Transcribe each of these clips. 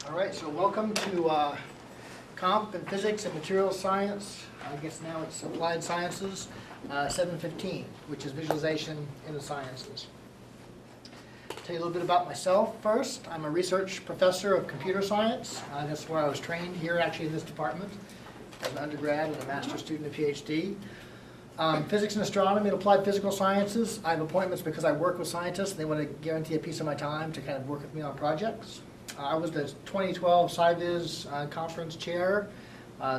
All right, so welcome to Comp and Physics and Materials Science. I guess now it's Applied Sciences, 715, which is Visualization in the Sciences. Tell you a little bit about myself first. I'm a research professor of computer science. That's where I was trained here, actually, in this department, as an undergrad and a master's student, a PhD. Physics and astronomy and applied physical sciences. I have appointments because I work with scientists and they want to guarantee a piece of my time to kind of work with me on projects. I was the 2012 SciViz conference chair,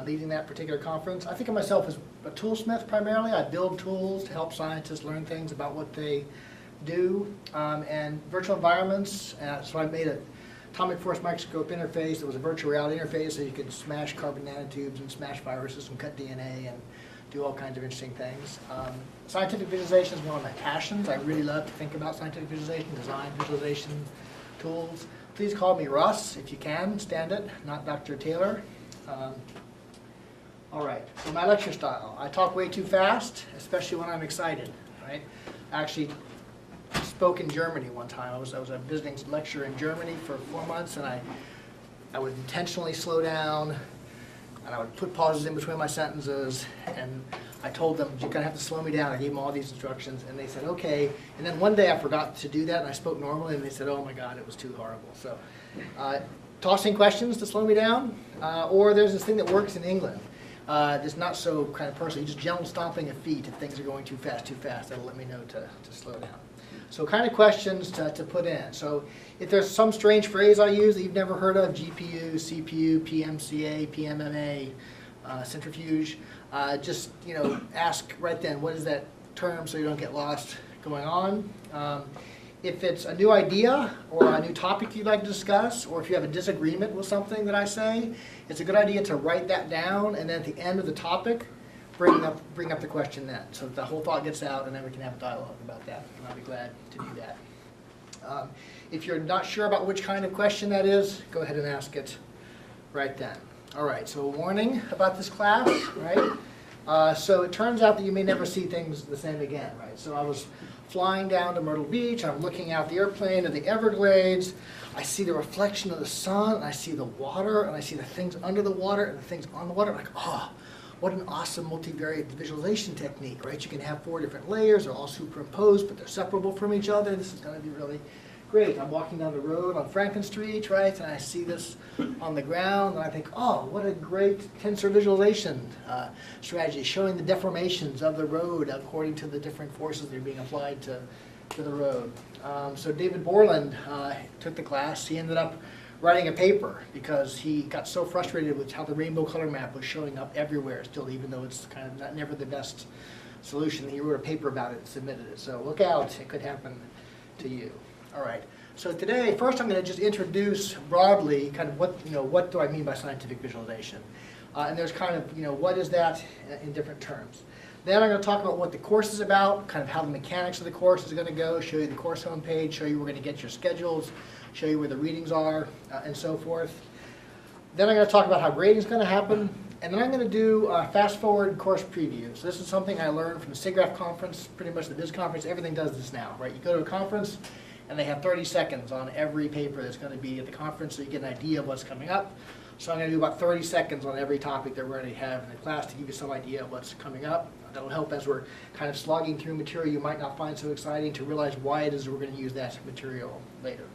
leading that particular conference. I think of myself as a toolsmith primarily. I build tools to help scientists learn things about what they do, and virtual environments. So I made an atomic force microscope interface that was a virtual reality interface so you could smash carbon nanotubes and smash viruses and cut DNA and do all kinds of interesting things. Scientific visualization is one of my passions. I really love to think about scientific visualization, design visualization tools. Please call me Russ if you can, stand it, not Dr. Taylor. All right, so my lecture style. I talk way too fast, especially when I'm excited, right? I actually spoke in Germany one time. I was a visiting lecturer in Germany for 4 months, and I would intentionally slow down, and I would put pauses in between my sentences, and I told them, you're going to have to slow me down. I gave them all these instructions, and they said, okay. And then one day I forgot to do that, and I spoke normally, and they said, oh my God, it was too horrible. So tossing questions to slow me down, or there's this thing that works in England. It's not so kind of personal. You just gentle stomping of feet if things are going too fast. That'll let me know to slow down. So kind of questions to put in. So if there's some strange phrase I use that you've never heard of, GPU, CPU, PMCA, PMMA, centrifuge, just ask right then, what is that term, so you don't get lost going on. If it's a new idea or a new topic you'd like to discuss, or if you have a disagreement with something that I say, it's a good idea to write that down, and then at the end of the topic, bring up the question then, so that the whole thought gets out, and then we can have a dialogue about that, and I'll be glad to do that. If you're not sure about which kind of question that is, go ahead and ask it right then. All right, so a warning about this class, right? So it turns out that you may never see things the same again, right? So I was flying down to Myrtle Beach, I'm looking out the airplane of the Everglades, I see the reflection of the sun, and I see the water, and I see the things under the water and the things on the water. I'm like, oh, what an awesome multivariate visualization technique, right? You can have 4 different layers, they're all superimposed, but they're separable from each other. This is going to be really great. I'm walking down the road on Franklin Street, right, and I see this on the ground, and I think, oh, what a great tensor visualization strategy, showing the deformations of the road according to the different forces that are being applied to the road. So David Borland took the class. He ended up writing a paper because he got so frustrated with how the rainbow color map was showing up everywhere still, even though it's kind of never the best solution. He wrote a paper about it and submitted it. So look out, it could happen to you. All right, so today, first I'm going to just introduce broadly kind of what do I mean by scientific visualization. And there's kind of, what is that in different terms. Then I'm going to talk about what the course is about, kind of how the mechanics of the course is going to go, show you the course homepage, show you where we're going to get your schedules, show you where the readings are, and so forth. Then I'm going to talk about how grading is going to happen, and then I'm going to do a fast-forward course preview. So this is something I learned from the SIGGRAPH conference, pretty much the Biz conference. Everything does this now, right? You go to a conference, and they have 30 seconds on every paper that's going to be at the conference, so you get an idea of what's coming up. So I'm going to do about 30 seconds on every topic that we're going to have in the class to give you some idea of what's coming up. That'll help as we're kind of slogging through material you might not find so exciting to realize why it is we're going to use that material later.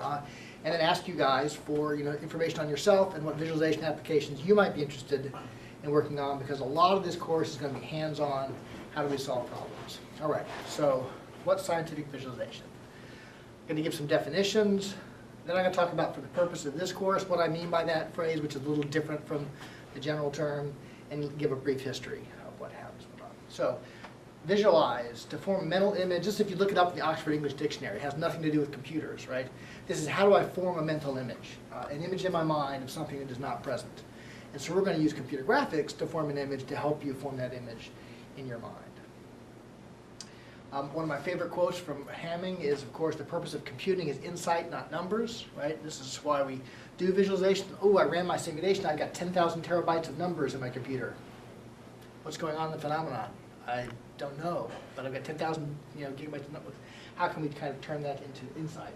And then ask you guys for information on yourself and what visualization applications you might be interested in working on, because a lot of this course is going to be hands-on. How do we solve problems? All right, so what's scientific visualization? I'm going to give some definitions. Then I'm going to talk about, for the purpose of this course, what I mean by that phrase, which is a little different from the general term, and give a brief history of what happens. So, visualize, to form a mental image. Just if you look it up in the Oxford English Dictionary, it has nothing to do with computers, right? This is how do I form a mental image, an image in my mind of something that is not present. And so we're going to use computer graphics to form an image to help you form that image in your mind. One of my favorite quotes from Hamming is, of course, the purpose of computing is insight, not numbers, right? This is why we do visualization. Oh, I ran my simulation. I got 10,000 terabytes of numbers in my computer. What's going on in the phenomenon? I don't know, but I've got 10,000 gigabytes of numbers. How can we kind of turn that into insight?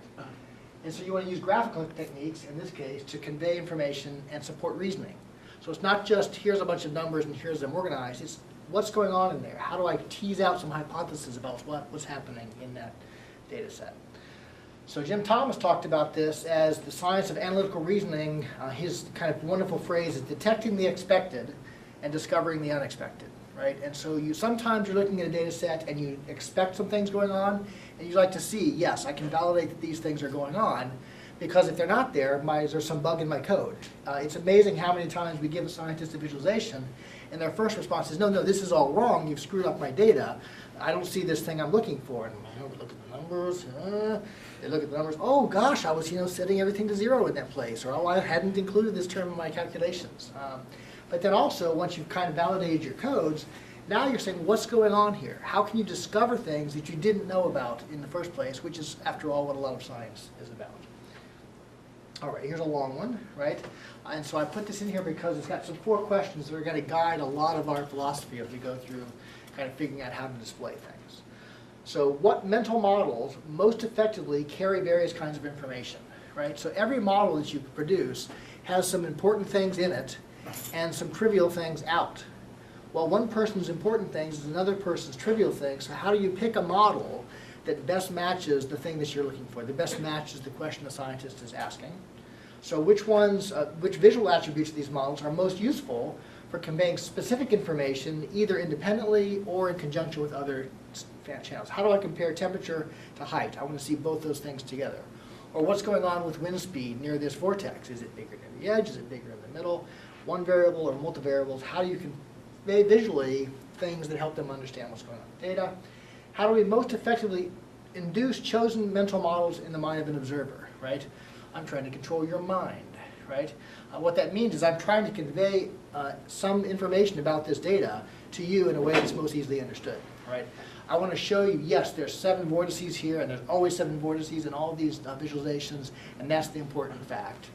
And so you want to use graphical techniques, in this case, to convey information and support reasoning. So it's not just here's a bunch of numbers and here's them organized, it's what's going on in there. How do I tease out some hypotheses about what's happening in that data set? So Jim Thomas talked about this as the science of analytical reasoning. His kind of wonderful phrase is detecting the expected and discovering the unexpected, right? And so sometimes you're looking at a data set and you expect some things going on, and you like to see, yes, I can validate that these things are going on, because if they're not there, there's some bug in my code. It's amazing how many times we give a scientist a visualization, and their first response is, no, this is all wrong, you've screwed up my data, I don't see this thing I'm looking for. And we look at the numbers, they look at the numbers, oh gosh, I was setting everything to 0 in that place, or oh, I hadn't included this term in my calculations. But then also, once you've kind of validated your codes, now you're saying, what's going on here? How can you discover things that you didn't know about in the first place, which is, after all, what a lot of science is about. All right, here's a long one, right? And so I put this in here because it's got some 4 questions that are going to guide a lot of our philosophy as we go through kind of figuring out how to display things. So what mental models most effectively carry various kinds of information, right? So every model that you produce has some important things in it and some trivial things out. Well, one person's important things is another person's trivial things, so how do you pick a model that best matches the thing that you're looking for, that best matches the question the scientist is asking? So which visual attributes of these models are most useful for conveying specific information, either independently or in conjunction with other channels? How do I compare temperature to height? I want to see both those things together. Or what's going on with wind speed near this vortex? Is it bigger near the edge? Is it bigger in the middle? One variable or multivariables? How do you convey visually things that help them understand what's going on with data? How do we most effectively induce chosen mental models in the mind of an observer, right? I'm trying to control your mind, right? What that means is I'm trying to convey some information about this data to you in a way that's most easily understood, right? I want to show you, yes, there's 7 vortices here, and there's always 7 vortices in all of these visualizations, and that's the important fact.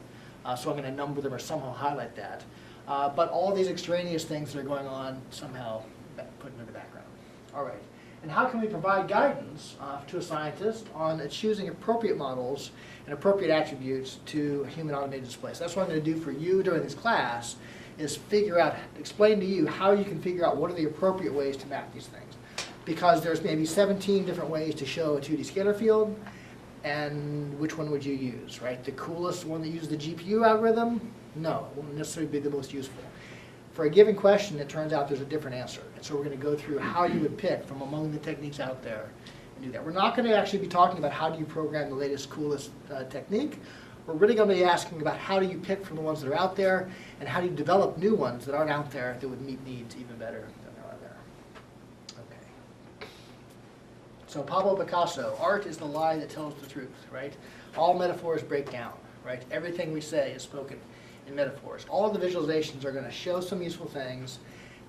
So I'm going to number them or somehow highlight that. But all these extraneous things that are going on, somehow put them in the background. All right. And how can we provide guidance to a scientist on choosing appropriate models and appropriate attributes to a human automated display? So that's what I'm going to do for you during this class, is explain to you how you can figure out what are the appropriate ways to map these things. Because there's maybe 17 different ways to show a 2D scalar field, and which one would you use, right? The coolest one that uses the GPU algorithm? No, it won't necessarily be the most useful. For a given question, it turns out there's a different answer. And so we're going to go through how you would pick from among the techniques out there and do that. We're not going to actually be talking about how do you program the latest, coolest technique. We're really going to be asking about how do you pick from the ones that are out there, and how do you develop new ones that aren't out there that would meet needs even better than there are there. Okay. So Pablo Picasso, art is the lie that tells the truth, right? All metaphors break down, right? Everything we say is spoken in metaphors. All of the visualizations are going to show some useful things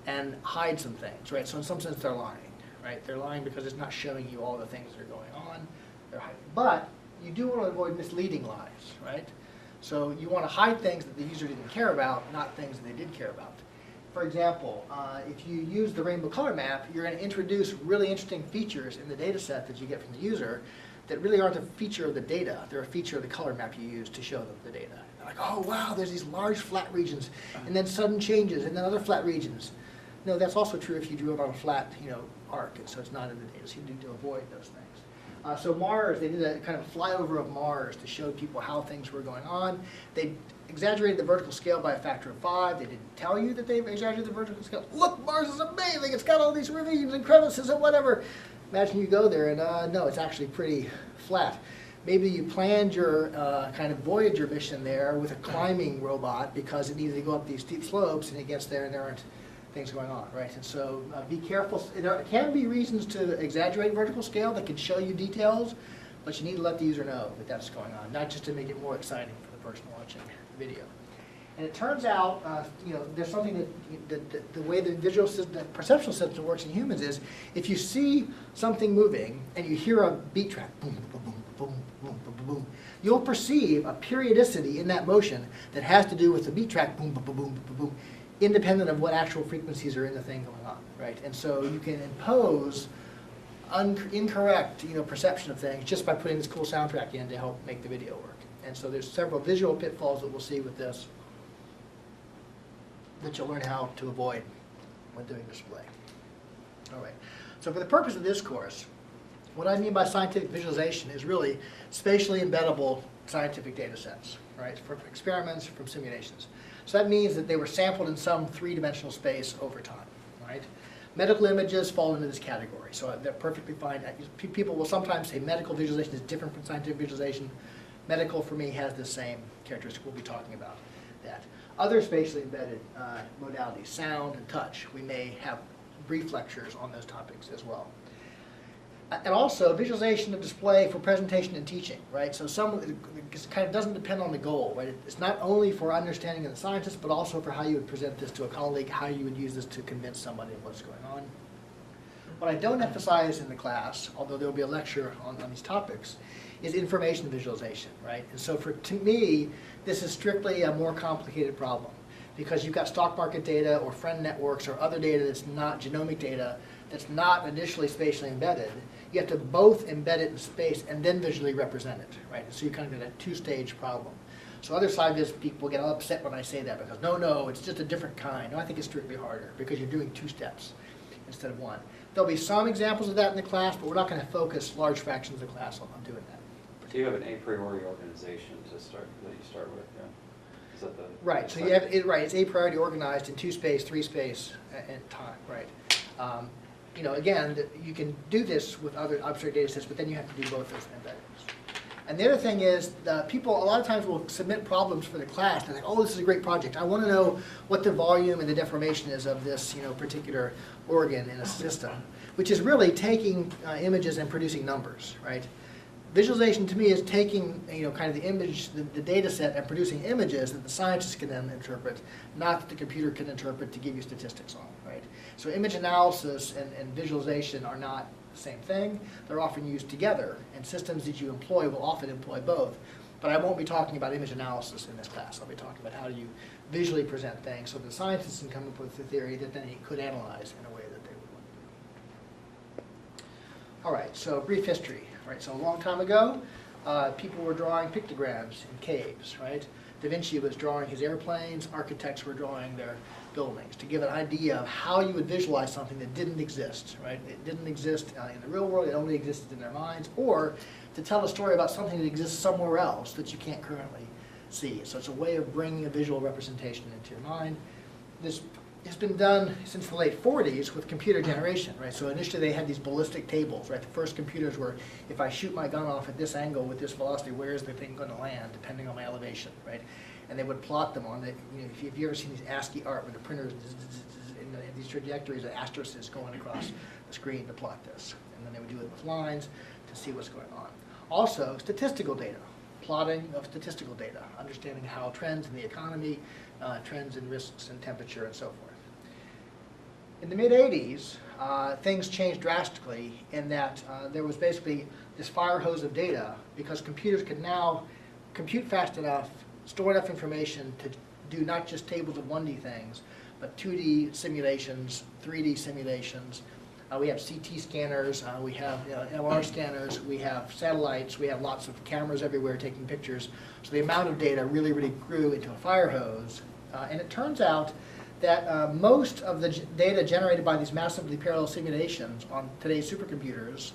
and hide some things, right? So in some sense they're lying, right? They're lying because it's not showing you all the things that are going on. They're hiding. But you do want to avoid misleading lies, right? So you want to hide things that the user didn't care about, not things that they did care about. For example, if you use the rainbow color map, you're going to introduce really interesting features in the data set that you get from the user that really aren't a feature of the data. They're a feature of the color map you use to show them the data. They're like, oh wow, there's these large flat regions, and then sudden changes, and then other flat regions. No, that's also true if you drew it on a flat, arc, and so it's not in the data, so you need to avoid those things. So Mars, they did a kind of flyover of Mars to show people how things were going on. They exaggerated the vertical scale by a factor of 5. They didn't tell you that they exaggerated the vertical scale. Look, Mars is amazing. It's got all these ravines and crevices and whatever. Imagine you go there and no, it's actually pretty flat. Maybe you planned your kind of Voyager mission there with a climbing robot because it needed to go up these steep slopes, and it gets there and there aren't things going on, right? And so be careful. There can be reasons to exaggerate vertical scale that can show you details, but you need to let the user know that that's going on, not just to make it more exciting for the person watching the video. And it turns out, there's something that the way the visual system, the perceptual system works in humans is, if you see something moving and you hear a beat track, boom, boom, boom, boom, boom, boom, boom, you'll perceive a periodicity in that motion that has to do with the beat track, boom, boom, boom, boom, boom, boom, independent of what actual frequencies are in the thing going on, right? And so you can impose incorrect, perception of things just by putting this cool soundtrack in to help make the video work. And so there's several visual pitfalls that we'll see with this that you'll learn how to avoid when doing display. All right, so for the purpose of this course, what I mean by scientific visualization is really spatially embeddable scientific data sets, right, from experiments, from simulations. So that means that they were sampled in some three-dimensional space over time, right? Medical images fall into this category, so they're perfectly fine. People will sometimes say medical visualization is different from scientific visualization. Medical, for me, has the same characteristic. We'll be talking about that. Other spatially embedded modalities, sound and touch, we may have brief lectures on those topics as well. And also visualization of display for presentation and teaching, right? So it kind of doesn't depend on the goal, right? It's not only for understanding of the scientist, but also for how you would present this to a colleague, how you would use this to convince somebody of what's going on. What I don't emphasize in the class, although there will be a lecture on these topics, is information visualization, right? And so to me, this is strictly a more complicated problem because you've got stock market data or friend networks or other data that's not genomic data, that's not initially spatially embedded. You have to both embed it in space and then visually represent it, right? So you kind of get a two-stage problem. So other side viz people get upset when I say that because no, it's just a different kind. No, I think it's strictly harder because you're doing two steps instead of one. There'll be some examples of that in the class, but we're not going to focus large fractions of the class on doing that. Do you have an a priori organization that you start with? Yeah. Is that the right? So you have it right. It's a priori organized in two space, three space, and time. Right. You know, again, you can do this with other abstract data sets, but then you have to do both those embeddings. And the other thing is, people a lot of times will submit problems for the class. They're like, "Oh, this is a great project. I want to know what the volume and the deformation is of this, particular organ in a system," which is really taking images and producing numbers, right? Visualization to me is taking, kind of the image, the data set, and producing images that the scientists can then interpret, not that the computer can interpret to give you statistics on, right? So image analysis and visualization are not the same thing. They're often used together, and systems that you employ will often employ both. But I won't be talking about image analysis in this class. I'll be talking about how do you visually present things so the scientists can come up with a theory that then he could analyze in a way that they would want to do. All right, so brief history. Right, so a long time ago, people were drawing pictograms in caves, right? Da Vinci was drawing his airplanes, architects were drawing their buildings to give an idea of how you would visualize something that didn't exist, right? It didn't exist in the real world, it only existed in their minds, or to tell a story about something that exists somewhere else that you can't currently see. So it's a way of bringing a visual representation into your mind. This has been done since the late 40s with computer generation, right? So initially they had these ballistic tables, right? The first computers were, if I shoot my gun off at this angle with this velocity, where is the thing going to land, depending on my elevation, right? And they would plot them on the, if you've ever seen these ASCII art where the printers, in these trajectories, the asterisk is going across the screen to plot this. And then they would do it with lines to see what's going on. Also, statistical data, plotting of statistical data, understanding how trends in the economy, trends in risks and temperature and so forth. In the mid-'80s, things changed drastically in that there was basically this fire hose of data because computers could now compute fast enough, store enough information to do not just tables of 1D things, but 2D simulations, 3D simulations. We have CT scanners, we have MR scanners, we have satellites, we have lots of cameras everywhere taking pictures. So the amount of data really, really grew into a fire hose. And it turns out that most of the data generated by these massively parallel simulations on today's supercomputers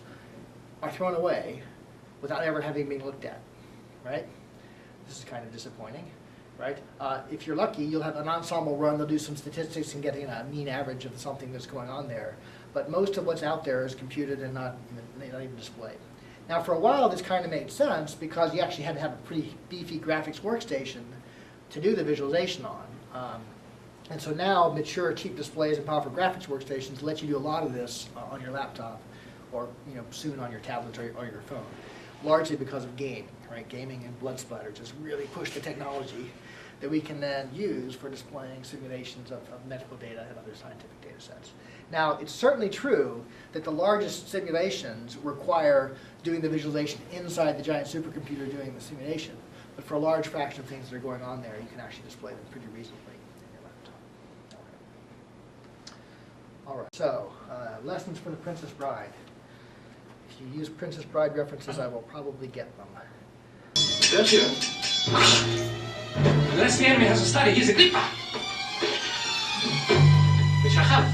are thrown away without ever having been looked at, right? This is kind of disappointing, right? If you're lucky, you'll have an ensemble run, they'll do some statistics and get a mean average of something that's going on there. But most of what's out there is computed and not even displayed. Now for a while this kind of made sense because you actually had to have a pretty beefy graphics workstation to do the visualization on. And so now mature cheap displays and powerful graphics workstations let you do a lot of this on your laptop or soon on your tablet or your phone, largely because of gaming, right? Gaming and blood splatter just really push the technology that we can then use for displaying simulations of medical data and other scientific data sets. Now, it's certainly true that the largest simulations require doing the visualization inside the giant supercomputer doing the simulation, but for a large fraction of things that are going on there, you can actually display them pretty reasonably. All right, so lessons from the Princess Bride. If you use Princess Bride references, I will probably get them. Gotcha. Unless the enemy has a study, he's a clipper. Which I have.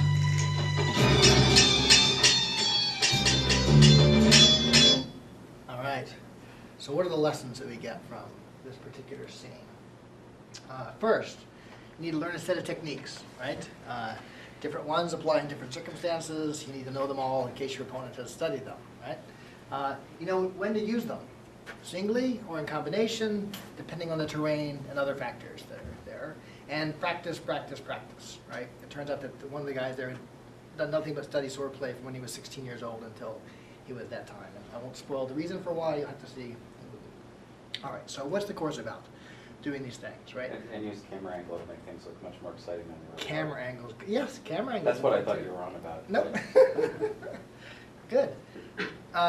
All right. So what are the lessons that we get from this particular scene? First, you need to learn a set of techniques, right? Different ones apply in different circumstances. You need to know them all in case your opponent has studied them, right? You know when to use them, singly or in combination, depending on the terrain and other factors that are there. And practice, practice, practice, right? It turns out that one of the guys there had done nothing but study swordplay from when he was 16 years old until he was that time. And I won't spoil the reason for why, you'll have to see. All right, so what's the course about? Doing these things, right? And use camera angle to make things look much more exciting than they really Camera are. angles, yes, camera angles. That's what I thought you were on about. Nope. Good.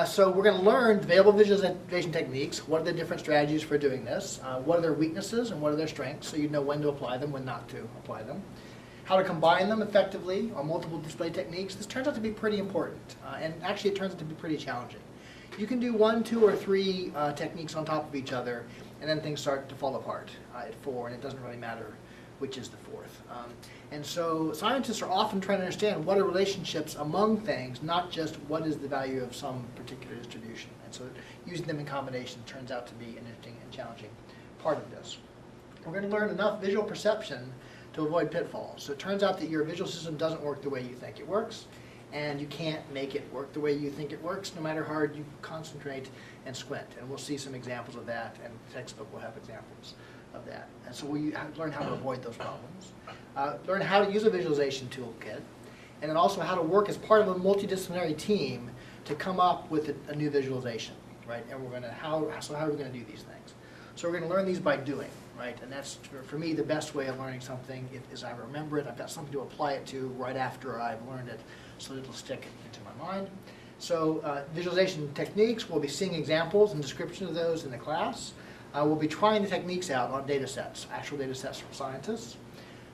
So we're going to learn available visualization techniques. What are the different strategies for doing this? What are their weaknesses and what are their strengths, so you know when to apply them, when not to apply them. How to combine them effectively on multiple display techniques. This turns out to be pretty important, and actually it turns out to be pretty challenging. You can do 1, 2, or 3 techniques on top of each other, and then things start to fall apart at 4, and it doesn't really matter which is the 4th. And so scientists are often trying to understand what are relationships among things, not just what is the value of some particular distribution. And so using them in combination turns out to be an interesting and challenging part of this. We're going to learn enough visual perception to avoid pitfalls. So it turns out that your visual system doesn't work the way you think it works, and you can't make it work the way you think it works, no matter how hard you concentrate and squint. And we'll see some examples of that, and the textbook will have examples of that. And so we learn how to avoid those problems. Learn how to use a visualization toolkit, and then also how to work as part of a multidisciplinary team to come up with a new visualization, right? And we're going to, how are we going to do these things? So we're going to learn these by doing, right? And that's, for me, the best way of learning something is I remember it. I've got something to apply it to right after I've learned it, so it'll stick into my mind. So visualization techniques, we'll be seeing examples and descriptions of those in the class. We'll be trying the techniques out on data sets, actual data sets from scientists.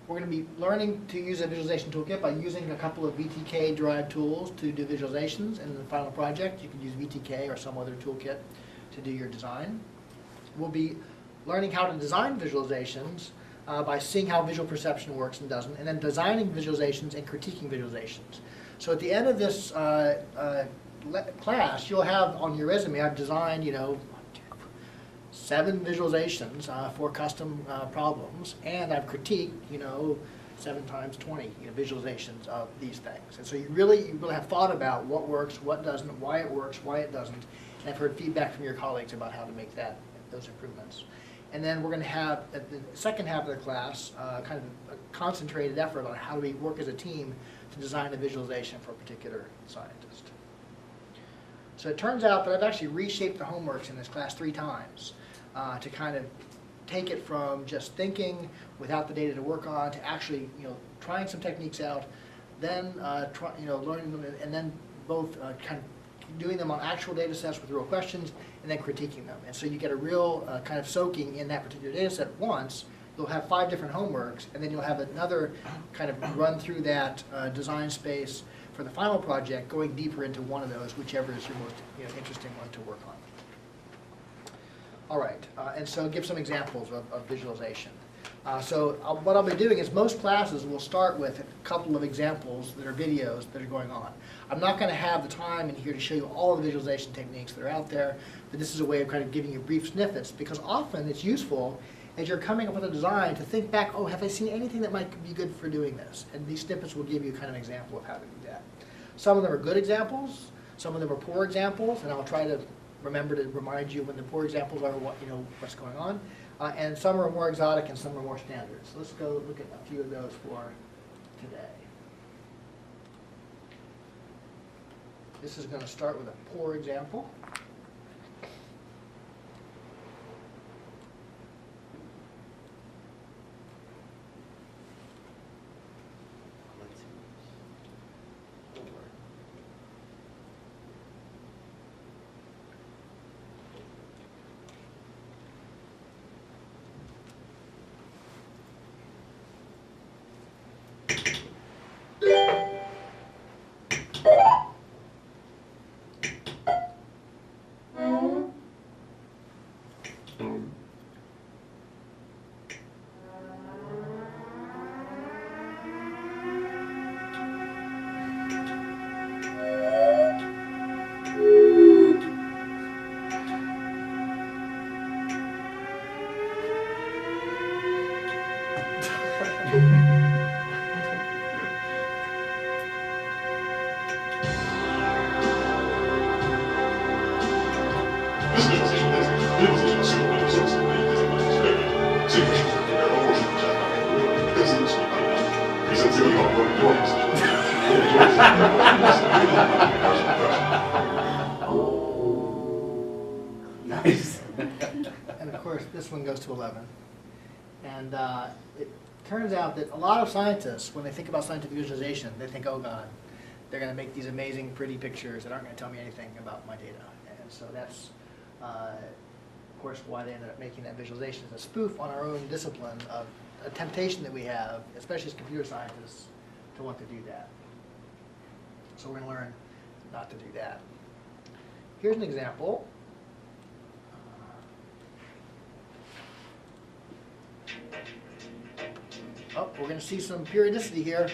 We're going to be learning to use a visualization toolkit by using a couple of VTK-derived tools to do visualizations. And in the final project, you can use VTK or some other toolkit to do your design. We'll be learning how to design visualizations by seeing how visual perception works and doesn't, and then designing visualizations and critiquing visualizations. So at the end of this class, you'll have on your resume, I've designed, 7 visualizations for custom problems, and I've critiqued, 7 times 20 visualizations of these things. And so you really have thought about what works, what doesn't, why it works, why it doesn't, and I've heard feedback from your colleagues about how to make those improvements. And then we're going to have, at the second half of the class, kind of a concentrated effort on how do we work as a team to design a visualization for a particular scientist. So it turns out that I've actually reshaped the homeworks in this class 3 times to kind of take it from just thinking without the data to work on to actually, trying some techniques out, then learning them, and then both kind of doing them on actual data sets with real questions, and then critiquing them. And so you get a real kind of soaking in that particular data set once. You'll have 5 different homeworks, and then you'll have another kind of run through that design space for the final project, going deeper into one of those, whichever is your most interesting one to work on. All right, and so give some examples of visualization. What I'll be doing is most classes will start with a couple of examples that are videos that are going on. I'm not going to have the time in here to show you all the visualization techniques that are out there, but this is a way of kind of giving you brief snippets, because often it's useful as you're coming up with a design to think back, oh, have I seen anything that might be good for doing this? And these snippets will give you kind of an example of how to do that. Some of them are good examples, some of them are poor examples, and I'll try to remember to remind you when the poor examples are what's going on. And some are more exotic and some are more standard. So let's go look at a few of those for today. This is going to start with a poor example. Nice. And of course, this one goes to 11. And it turns out that a lot of scientists, when they think about scientific visualization, they think, oh God, they're going to make these amazing, pretty pictures that aren't going to tell me anything about my data. And so that's, of course, why they ended up making that visualization as a spoof on our own discipline of a temptation that we have, especially as computer scientists, to want to do that. So we're going to learn not to do that. Here's an example. Oh, we're going to see some periodicity here.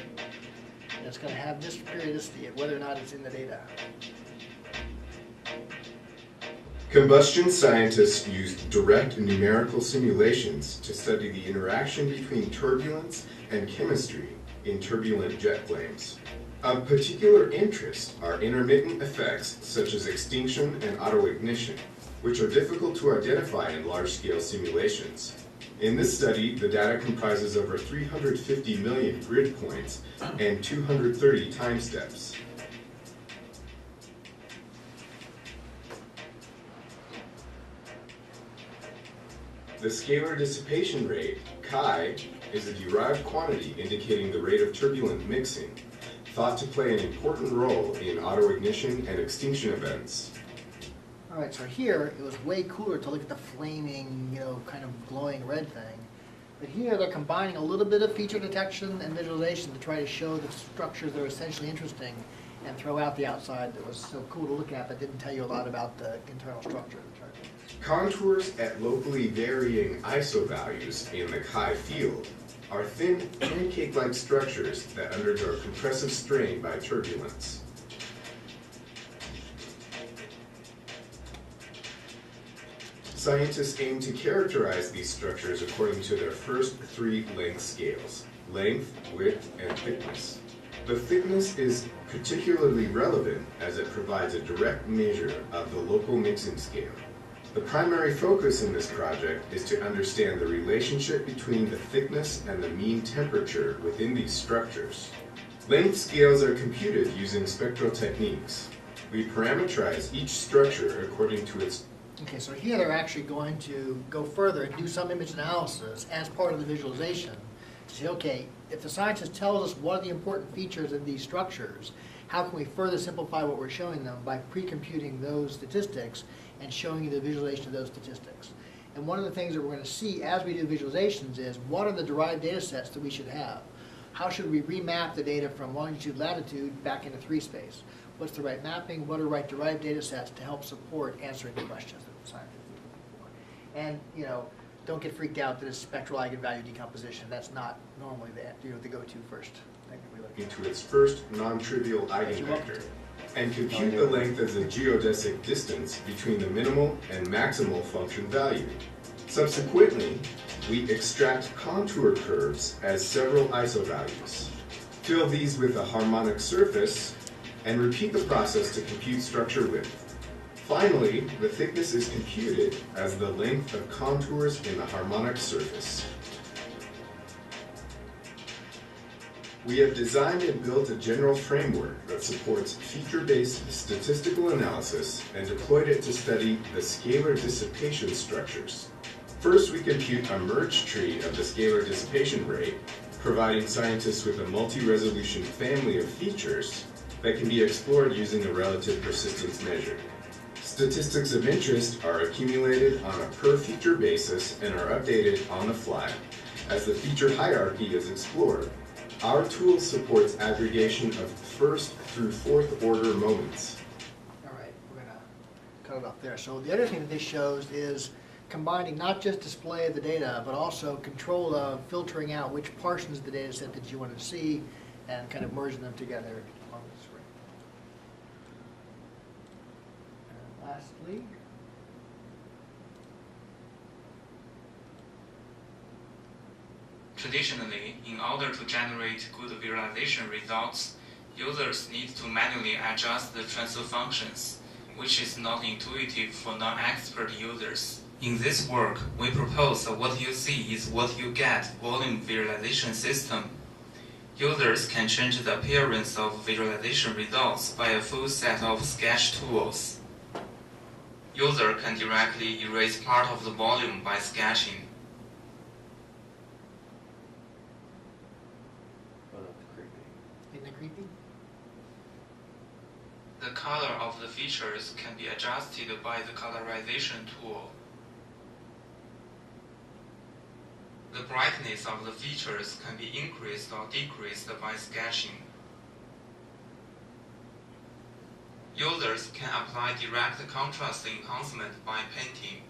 And it's going to have this periodicity, whether or not it's in the data. Combustion scientists used direct numerical simulations to study the interaction between turbulence and chemistry in turbulent jet flames. Of particular interest are intermittent effects such as extinction and autoignition, which are difficult to identify in large-scale simulations. In this study, the data comprises over 350 million grid points and 230 time steps. The scalar dissipation rate, chi, is a derived quantity indicating the rate of turbulent mixing, thought to play an important role in autoignition and extinction events. All right, so here it was way cooler to look at the flaming, kind of glowing red thing. But here they're combining a little bit of feature detection and visualization to try to show the structures that are essentially interesting and throw out the outside that was so cool to look at but didn't tell you a lot about the internal structure of the turbulence. Contours at locally varying ISO values in the chi field are thin, pancake-like structures that undergo compressive strain by turbulence. Scientists aim to characterize these structures according to their first three length scales: length, width, and thickness. The thickness is particularly relevant as it provides a direct measure of the local mixing scale. The primary focus in this project is to understand the relationship between the thickness and the mean temperature within these structures. Length scales are computed using spectral techniques. We parameterize each structure according to its... Okay, so here they're actually going to go further and do some image analysis as part of the visualization to say, okay, if the scientist tells us what are the important features of these structures, how can we further simplify what we're showing them by pre-computing those statistics and showing you the visualization of those statistics. And one of the things that we're going to see as we do visualizations is what are the derived data sets that we should have? How should we remap the data from longitude, latitude back into 3 space? What's the right mapping? What are the right derived data sets to help support answering the questions that the scientists are looking for? And, don't get freaked out that it's spectral eigenvalue decomposition. That's not normally the go-to first thing that we look at. into its first non-trivial eigenvector, and compute the length as a geodesic distance between the minimal and maximal function value. Subsequently, we extract contour curves as several isovalues. Fill these with a harmonic surface, and repeat the process to compute structure width. Finally, the thickness is computed as the length of contours in the harmonic surface. We have designed and built a general framework that supports feature-based statistical analysis and deployed it to study the scalar dissipation structures. First, we compute a merge tree of the scalar dissipation rate, providing scientists with a multi-resolution family of features that can be explored using a relative persistence measure. Statistics of interest are accumulated on a per-feature basis and are updated on the fly as the feature hierarchy is explored. Our tool supports aggregation of first through fourth order moments. All right, we're going to cut it off there. So the other thing that this shows is combining not just display of the data, but also control of filtering out which portions of the data set that you want to see and kind of merging them together on the screen. And lastly, Traditionally, in order to generate good visualization results, users need to manually adjust the transfer functions, which is not intuitive for non-expert users. In this work, we propose a what you see is what you get volume visualization system. Users can change the appearance of visualization results by a full set of sketch tools. User can directly erase part of the volume by sketching. Oh, that's creepy. Isn't it creepy? The color of the features can be adjusted by the colorization tool. The brightness of the features can be increased or decreased by sketching. Users can apply direct contrast enhancement by painting.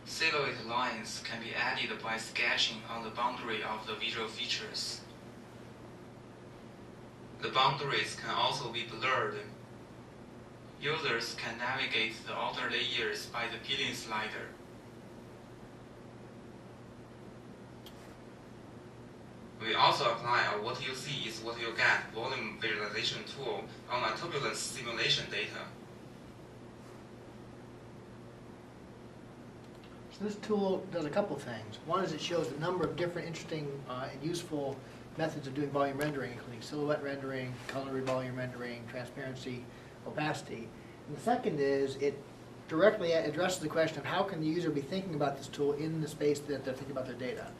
Silhouette lines can be added by sketching on the boundary of the visual features. The boundaries can also be blurred. Users can navigate the outer layers by the peeling slider. We also apply a what you see is what you get volume visualization tool on a turbulence simulation data. So this tool does a couple things. One is it shows a number of different interesting and useful methods of doing volume rendering, including silhouette rendering, color volume rendering, transparency, opacity. And the second is it directly addresses the question of how can the user be thinking about this tool in the space that they're thinking about their data.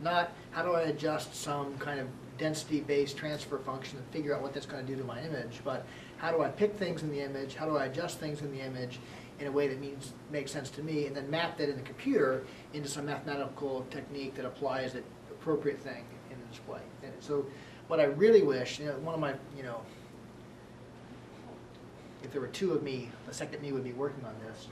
Not how do I adjust some kind of density-based transfer function and figure out what that's going to do to my image, but how do I pick things in the image, how do I adjust things in the image in a way that makes sense to me, and then map that in the computer into some mathematical technique that applies the appropriate thing in the display. And so what I really wish, one of my, if there were two of me, the second me would be working on this,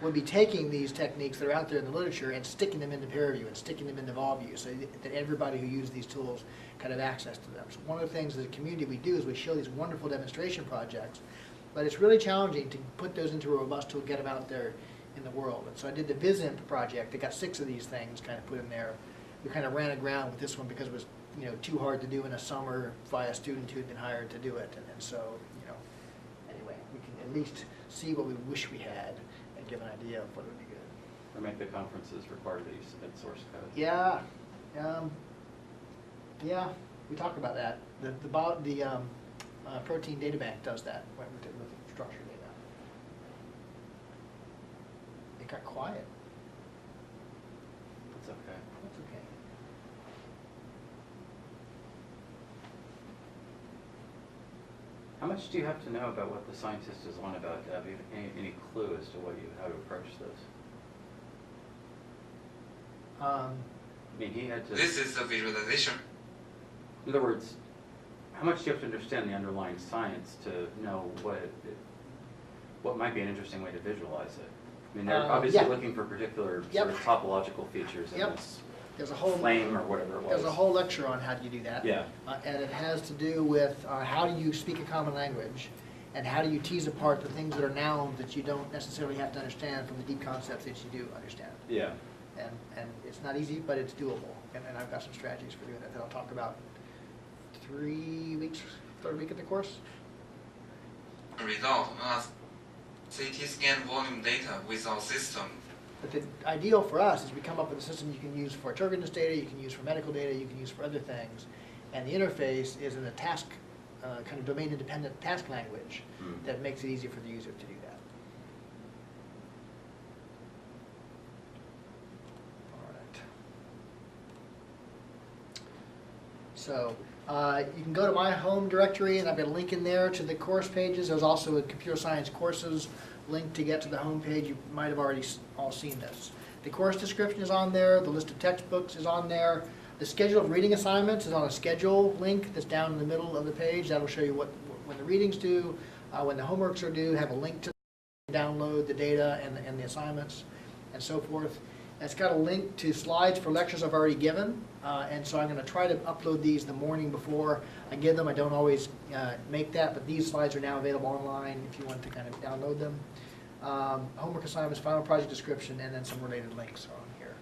would be taking these techniques that are out there in the literature and sticking them into peer review and sticking them into VolView so that everybody who uses these tools can have access to them. So one of the things as a community we do is we show these wonderful demonstration projects, but it's really challenging to put those into a robust tool, get them out there in the world. And so I did the BizImp project. I got 6 of these things kind of put in there. We kind of ran aground with this one because it was too hard to do in a summer by a student who had been hired to do it. And so, anyway, we can at least see what we wish we had and give an idea of what would be good. Or make the conferences require that you submit source code. Yeah, yeah, we talked about that. The protein data bank does that with structured data. It got quiet. That's okay. That's okay. How much do you have to know about what the scientist is on about to have any clue as to how to approach this? I mean, he had to... This is the visualization. In other words, how much do you have to understand the underlying science to know what might be an interesting way to visualize it? I mean, they're obviously looking for particular sort of topological features in this There's a whole flame or whatever it was. There's a whole lecture on how do you do that. Yeah. And it has to do with how do you speak a common language and how do you tease apart the things that are nouns that you don't necessarily have to understand from the deep concepts that you do understand. Yeah. And it's not easy, but it's doable. And I've got some strategies for doing that I'll talk about 3 weeks, third week of the course. Result as CT scan volume data with our system. But the ideal for us is we come up with a system you can use for turbulence data, you can use for medical data, you can use for other things. And the interface is in a task, kind of domain-independent task language that makes it easier for the user to do that. All right. So you can go to my home directory, and I've got a link in there to the course pages. There's also a computer science courses link to get to the home page. You might have already all seen this. The course description is on there. The list of textbooks is on there. The schedule of reading assignments is on a schedule link that's down in the middle of the page. That'll show you when the readings due, when the homeworks are due, have a link to download the data and the assignments and so forth. It's got a link to slides for lectures I've already given, and so I'm going to try to upload these the morning before I give them. I don't always make that, but these slides are now available online if you want to kind of download them. Homework assignments, final project description, and then some related links are on here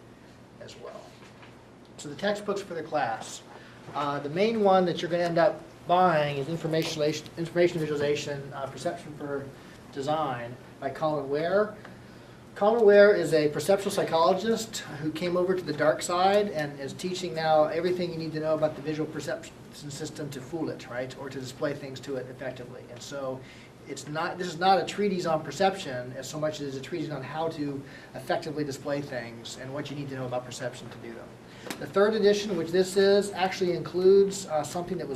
as well. So the textbooks for the class. The main one that you're going to end up buying is Information Visualization, Perception for Design by Colin Ware. Colin Ware is a perceptual psychologist who came over to the dark side and is teaching now everything you need to know about the visual perception system to fool it, right, or to display things to it effectively. And so this is not a treatise on perception as so much as a treatise on how to effectively display things and what you need to know about perception to do them. The third edition, which this is, actually includes something that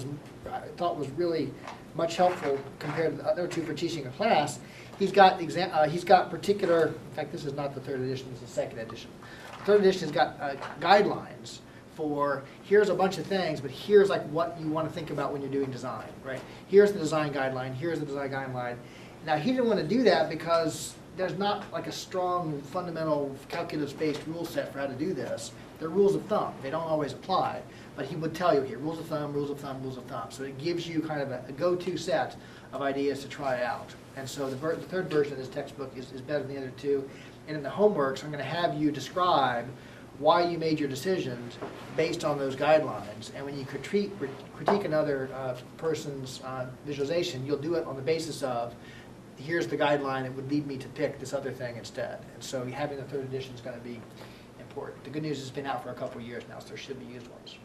I thought was really much helpful compared to the other two for teaching a class. He's got particular, in fact, this is not the third edition, this is the second edition. The third edition has got guidelines for, here's a bunch of things, but here's like what you want to think about when you're doing design, right? Here's the design guideline, here's the design guideline. Now, he didn't want to do that because there's not like a strong, fundamental, calculus-based rule set for how to do this. They're rules of thumb. They don't always apply, but he would tell you here, rules of thumb, rules of thumb, rules of thumb. So it gives you kind of a go-to set of ideas to try out. And so the third version of this textbook is better than the other two. And in the homeworks, I'm going to have you describe why you made your decisions based on those guidelines. And when you critique another person's visualization, you'll do it on the basis of, here's the guideline that would lead me to pick this other thing instead. And so having the third edition is going to be important. The good news is it's been out for a couple of years now, so there should be used ones.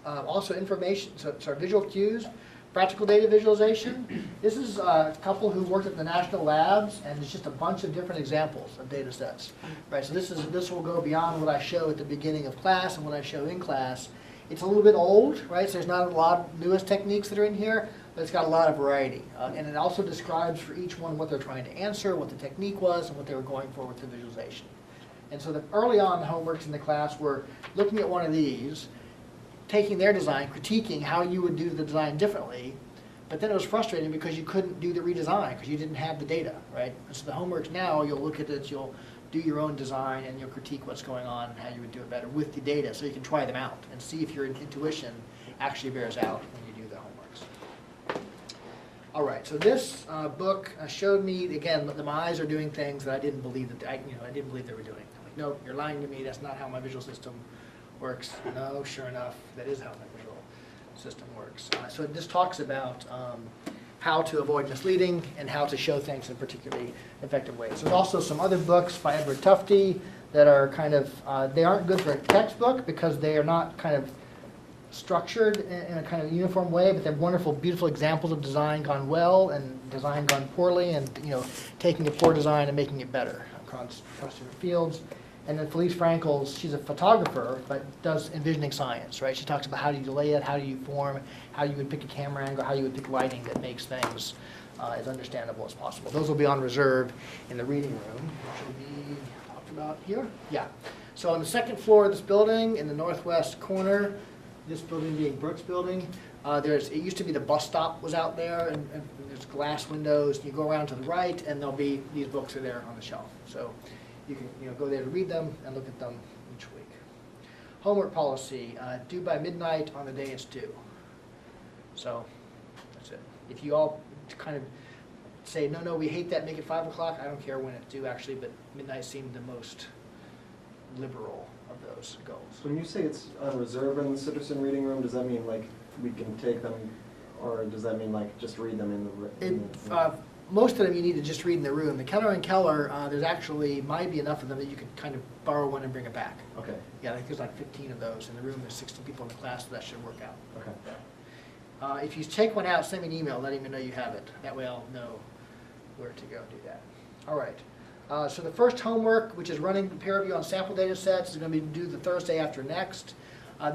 Also information, so our visual cues, practical data visualization. This is a couple who worked at the national labs, and it's just a bunch of different examples of data sets. Right, so this will go beyond what I show at the beginning of class and what I show in class. It's a little bit old, right, so there's not a lot of newest techniques that are in here, but it's got a lot of variety. And it also describes for each one what they're trying to answer, what the technique was, and what they were going for with the visualization. And so early on, the homeworks in the class were looking at one of these, taking their design, critiquing how you would do the design differently, but then it was frustrating because you couldn't do the redesign because you didn't have the data, right? And so the homeworks now, you'll look at it, you'll do your own design, and you'll critique what's going on and how you would do it better with the data, so you can try them out and see if your intuition actually bears out when you do the homeworks. All right, so this book showed me, again, that my eyes are doing things that I didn't believe that I didn't believe they were doing. I'm like, no, you're lying to me. That's not how my visual system works. No, sure enough, that is how my visual system works. So this talks about how to avoid misleading and how to show things in particularly effective ways. There's also some other books by Edward Tufte that are kind of, they aren't good for a textbook because they are not kind of structured in a kind of uniform way, but they're wonderful, beautiful examples of design gone well and design gone poorly, and taking a poor design and making it better across different fields. And then Felice Frankel's, she's a photographer, but does envisioning science, right? She talks about how do you lay it, how do you form, how you would pick a camera angle, how you would pick lighting that makes things as understandable as possible. Those will be on reserve in the reading room, which will be talked about here. Yeah. So on the second floor of this building, in the northwest corner, this building being Brooks Building, it used to be the bus stop was out there, and there's glass windows. You go around to the right, and these books are there on the shelf. So you can go there to read them and look at them each week. Homework policy, due by midnight on the day it's due. So that's it. If you all kind of say, no, we hate that, make it 5 o'clock, I don't care when it's due actually, but midnight seemed the most liberal of those goals. When you say it's on reserve in the Citizen Reading Room, does that mean like we can take them, or does that mean like just read them in the most of them you need to just read in the room. The Keller and Keller, there's actually might be enough of them that you could kind of borrow one and bring it back. Okay. Yeah, I think there's like 15 of those in the room. There's 60 people in the class, so that should work out. Okay. If you take one out, send me an email letting me know you have it. That way I'll know where to go do that. All right. So the first homework, which is running the peer review on sample data sets, is going to be due the Thursday after next.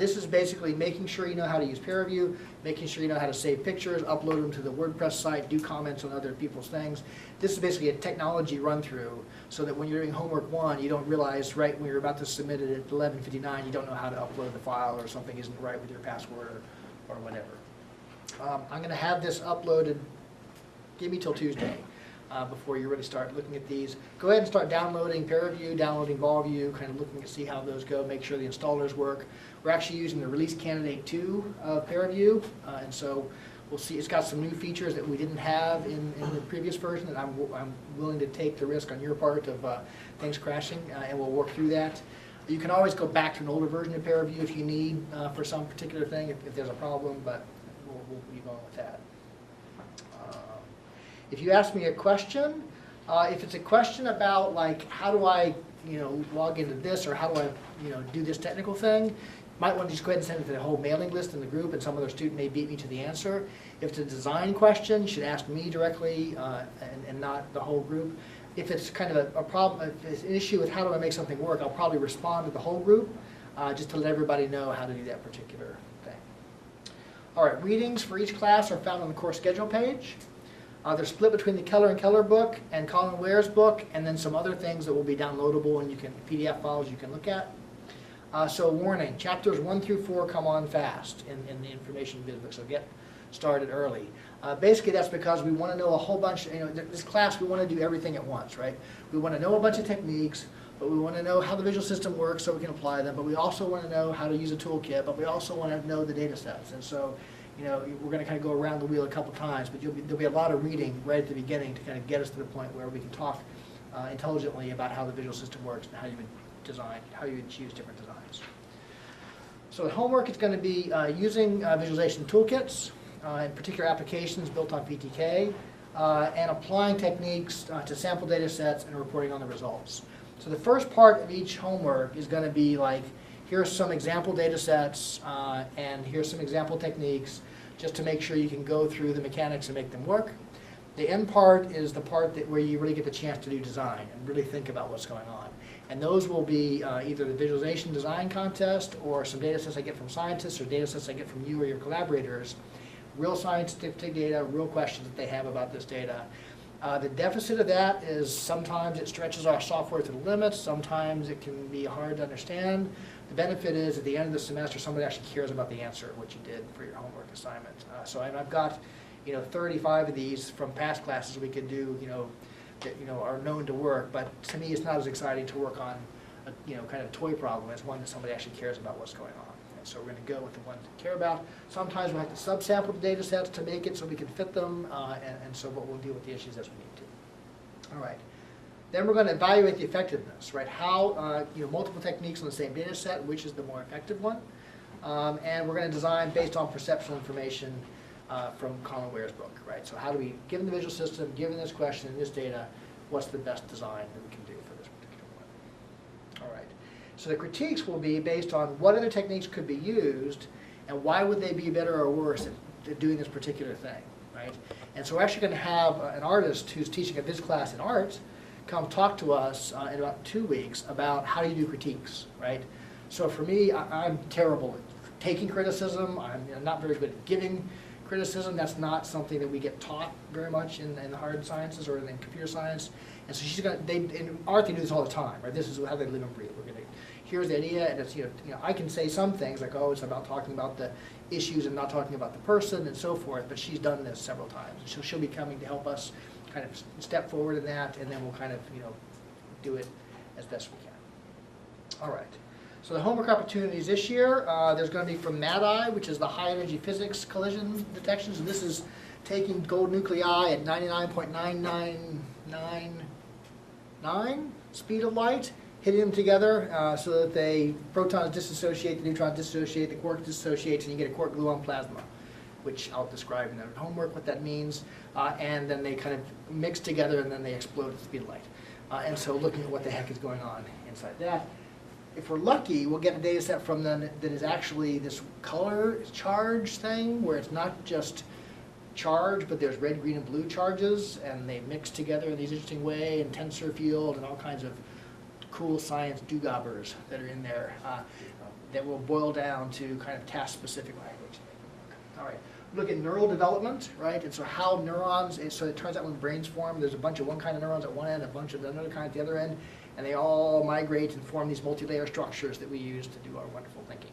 This is basically making sure you know how to use peer review, making sure you know how to save pictures, upload them to the WordPress site, do comments on other people's things. This is basically a technology run-through so that when you're doing homework 1, you don't realize right when you're about to submit it at 11:59, you don't know how to upload the file or something isn't right with your password or whatever. I'm going to have this uploaded, give me till Tuesday. Before you really start looking at these. Go ahead and start downloading peer review, downloading VolView, kind of looking to see how those go, make sure the installers work. We're actually using the release candidate 2 of peer review, and so we'll see. It's got some new features that we didn't have in the previous version, and I'm willing to take the risk on your part of things crashing, and we'll work through that. You can always go back to an older version of peer review if you need for some particular thing, if there's a problem, but we'll be going with that. If you ask me a question, if it's a question about like how do I log into this, or how do I do this technical thing, might want to just go ahead and send it to the whole mailing list in the group, and some other student may beat me to the answer. If it's a design question, you should ask me directly and not the whole group. If it's kind of a problem, if it's an issue with how do I make something work, I'll probably respond to the whole group just to let everybody know how to do that particular thing. All right, readings for each class are found on the course schedule page. They're split between the Keller and Keller book and Colin Ware's book, and then some other things that will be downloadable and PDF files you can look at. So warning, chapters 1 through 4 come on fast in the information biz book, so get started early. Basically that's because we want to know a whole bunch, this class we want to do everything at once, right? We want to know a bunch of techniques, but we want to know how the visual system works so we can apply them, but we also want to know how to use a toolkit, but we also want to know the data sets. And so, we're going to kind of go around the wheel a couple times, but there'll be a lot of reading right at the beginning to kind of get us to the point where we can talk intelligently about how the visual system works and how you would design, how you would choose different designs. So the homework is going to be using visualization toolkits, in particular applications built on VTK, and applying techniques to sample data sets and reporting on the results. So the first part of each homework is going to be like, here's some example data sets, and here's some example techniques, just to make sure you can go through the mechanics and make them work. The end part is the part where you really get the chance to do design and really think about what's going on. And those will be either the visualization design contest or some data sets I get from scientists or data sets I get from you or your collaborators. Real scientific data, real questions that they have about this data. The deficit of that is sometimes it stretches our software to the limits, sometimes it can be hard to understand. The benefit is at the end of the semester somebody actually cares about the answer, what you did for your homework assignment. So I've got 35 of these from past classes we could do, that are known to work, but to me it's not as exciting to work on a kind of toy problem as one that somebody actually cares about what's going on. And so we're going to go with the ones that care about. Sometimes we'll have to subsample the data sets to make it so we can fit them, and so we'll deal with the issues as we need to. All right. Then we're going to evaluate the effectiveness, right? How, multiple techniques on the same data set, which is the more effective one. And we're going to design based on perceptual information from Colin Ware's book, right? So how do we, given the visual system, given this question and this data, what's the best design that we can do for this particular one? All right. So the critiques will be based on what other techniques could be used and why would they be better or worse at doing this particular thing, right? And so we're actually going to have an artist who's teaching a viz class in art come talk to us in about 2 weeks about how do you do critiques, right? So for me, I'm terrible at taking criticism. I'm not very good at giving criticism. That's not something that we get taught very much in the hard sciences or in computer science. And so she's going to, in art they do this all the time, right? This is how they live and breathe. We're going to, here's the idea, and it's, I can say some things like, oh, it's about talking about the issues and not talking about the person and so forth, but she's done this several times. So she'll be coming to help us kind of step forward in that, and then we'll kind of, do it as best we can. All right. So the homework opportunities this year, there's going to be from MAD-I, which is the high energy physics collision detections, and this is taking gold nuclei at 99.9999 speed of light, hitting them together so that the protons dissociate, the neutrons dissociate, the quark dissociates, and you get a quark gluon plasma, which I'll describe in the homework what that means, and then they kind of mix together and then they explode at the speed of light. And so looking at what the heck is going on inside that. If we're lucky, we'll get a data set from them that is actually this color charge thing, where it's not just charge, but there's red, green, and blue charges, and they mix together in these interesting way, and tensor field, and all kinds of cool science do-gobbers that are in there that will boil down to kind of task-specific language. All right, look at neural development, right? And so how neurons, and so it turns out when brains form, there's a bunch of one kind of neurons at one end, a bunch of another kind at the other end, and they all migrate and form these multi-layer structures that we use to do our wonderful thinking.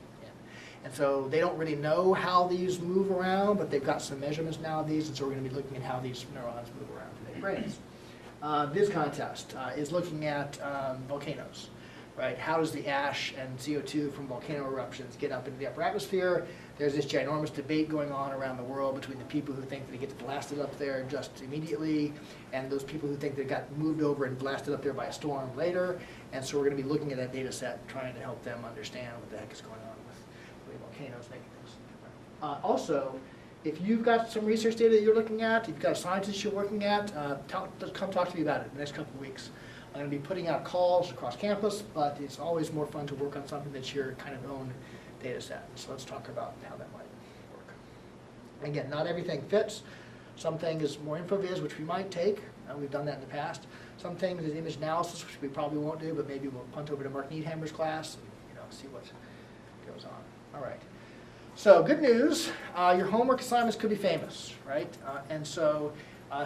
And so they don't really know how these move around, but they've got some measurements now of these, and so we're going to be looking at how these neurons move around in their brains. This contest is looking at volcanoes. right? How does the ash and CO2 from volcano eruptions get up into the upper atmosphere? There's this ginormous debate going on around the world between the people who think that it gets blasted up there just immediately and those people who think that it got moved over and blasted up there by a storm later. And so we're going to be looking at that data set, trying to help them understand what the heck is going on with the way volcanoes making things. Also, if you've got some research data that you're looking at, if you've got a scientist you're working at, come talk to me about it in the next couple of weeks. I'm going to be putting out calls across campus, but it's always more fun to work on something that's your kind of own data set. So let's talk about how that might work. Again, not everything fits. Some things is more info-viz, which we might take. We've done that in the past. Some things is image analysis, which we probably won't do, but maybe we'll punt over to Mark Needhammer's class and see what goes on. All right. So good news, your homework assignments could be famous, right? And so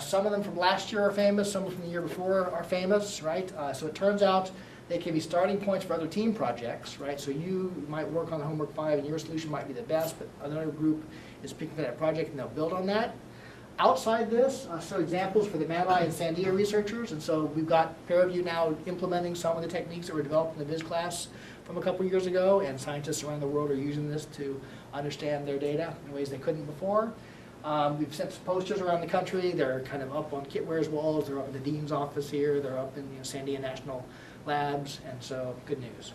some of them from last year are famous, some from the year before are famous, right? So it turns out they can be starting points for other team projects, right? So you might work on the homework 5 and your solution might be the best, but another group is picking up that project and they'll build on that. Outside this, so examples for the Mad-Eye and Sandia researchers, and so we've got a pair of you now implementing some of the techniques that were developed in the Viz class from a couple years ago, and scientists around the world are using this to understand their data in ways they couldn't before. We've sent some posters around the country. They're kind of up on Kitware's walls. They're up in the dean's office here. They're up in Sandia National Labs, and so good news.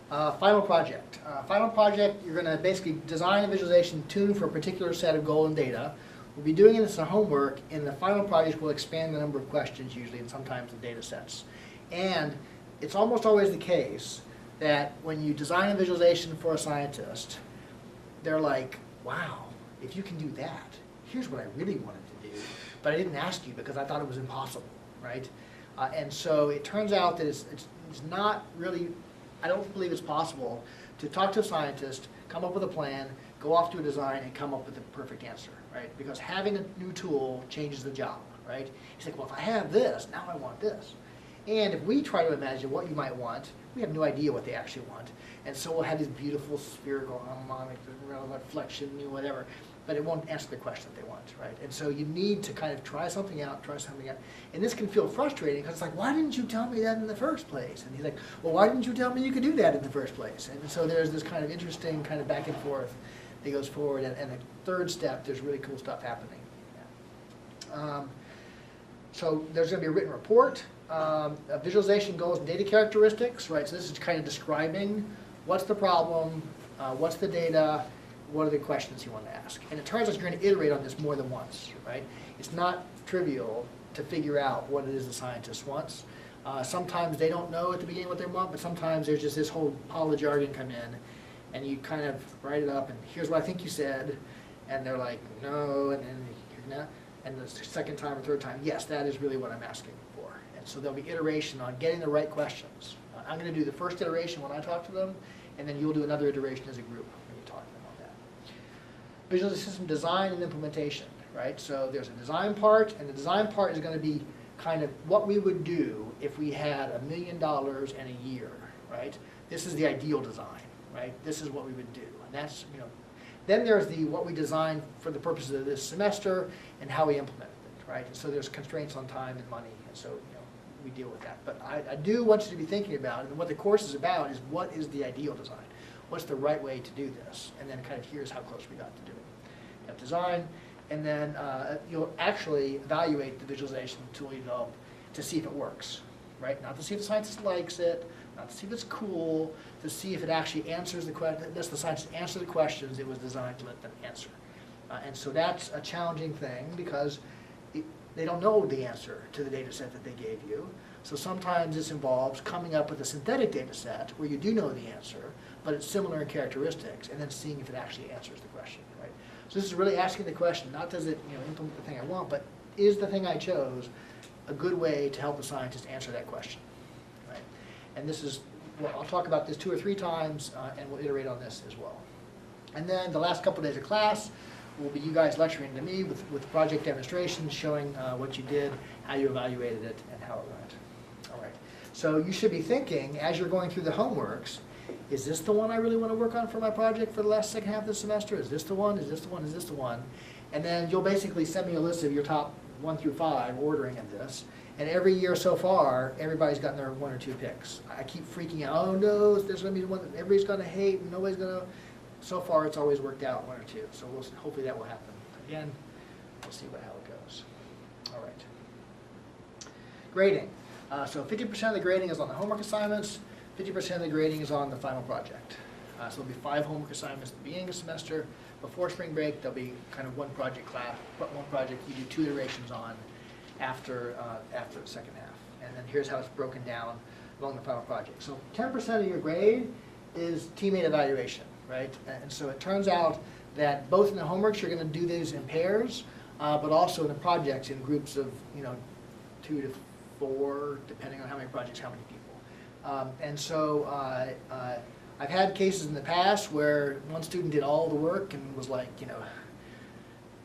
Final project. Final project, you're going to basically design a visualization tuned for a particular set of goal and data. We'll be doing this in homework. In the final project, we'll expand the number of questions usually, and sometimes the data sets. And it's almost always the case that when you design a visualization for a scientist, they're like, wow, if you can do that, here's what I really wanted to do, but I didn't ask you because I thought it was impossible, right? And so it turns out that it's not really, I don't believe it's possible to talk to a scientist, come up with a plan, go off to a design, and come up with the perfect answer, right? Because having a new tool changes the job, right? He's like, well, if I have this, now I want this. And if we try to imagine what you might want, we have no idea what they actually want. And so we'll have these beautiful spherical, harmonic, reflection, whatever, but it won't answer the question that they want, right? And so you need to kind of try something out. And this can feel frustrating because it's like, why didn't you tell me that in the first place? And he's like, well, why didn't you tell me you could do that in the first place? And so there's this kind of interesting kind of back and forth that goes forward. And the third step, there's really cool stuff happening. So there's going to be a written report. Visualization goals and data characteristics, right? So this is kind of describing what's the problem, what's the data, what are the questions you want to ask. And it turns out you're going to iterate on this more than once, right? It's not trivial to figure out what it is the scientist wants. Sometimes they don't know at the beginning what they want, but sometimes there's just this whole pile of jargon come in, and you kind of write it up, and here's what I think you said, and they're like, no, and then you're not. And the second time or third time, yes, that is really what I'm asking for. And so there'll be iteration on getting the right questions. I'm going to do the first iteration when I talk to them, and then you'll do another iteration as a group when you talk to them on that. Visual system design and implementation, right? So there's a design part, and the design part is going to be kind of what we would do if we had $1 million in a year, right? This is the ideal design, right? This is what we would do, and that's, Then there's the what we designed for the purposes of this semester and how we implemented it, right? And so there's constraints on time and money, and so we deal with that. But I do want you to be thinking about it, and what the course is about is what is the ideal design? What's the right way to do this? And then kind of here's how close we got to doing it. You have design, and then you'll actually evaluate the visualization tool you develop to see if it works, right? Not to see if the scientist likes it, not to see if it's cool, to see if it actually answers the question, does the scientist answer the questions it was designed to let them answer. And so that's a challenging thing because they don't know the answer to the data set that they gave you. So sometimes this involves coming up with a synthetic data set where you do know the answer, but it's similar in characteristics, and then seeing if it actually answers the question, right? So this is really asking the question, not does it implement the thing I want, but is the thing I chose a good way to help the scientist answer that question, right? And this is, well, I'll talk about this 2 or 3 times, and we'll iterate on this as well. And then the last couple of days of class will be you guys lecturing to me with project demonstrations showing what you did, how you evaluated it, and how it went. All right. So you should be thinking, as you're going through the homeworks, is this the one I really want to work on for my project for the last second half of the semester? Is this the one? Is this the one? Is this the one? And then you'll basically send me a list of your top 1 through 5 ordering of this, And every year so far, everybody's gotten their 1 or 2 picks. I keep freaking out, oh no, there's gonna be one that everybody's gonna hate, and nobody's gonna, so far it's always worked out 1 or 2. So we'll see, hopefully that will happen. Again, we'll see how it goes. All right. Grading. So 50% of the grading is on the homework assignments, 50% of the grading is on the final project. So there'll be 5 homework assignments at the beginning of the semester. Before spring break, there'll be kind of one project you do 2 iterations on after the second half. And then here's how it's broken down along the final project. So 10% of your grade is teammate evaluation, right? And so it turns out that both in the homeworks, you're going to do these in pairs, but also in the projects in groups of 2 to 4, depending on how many projects, how many people. And so I've had cases in the past where one student did all the work and was like,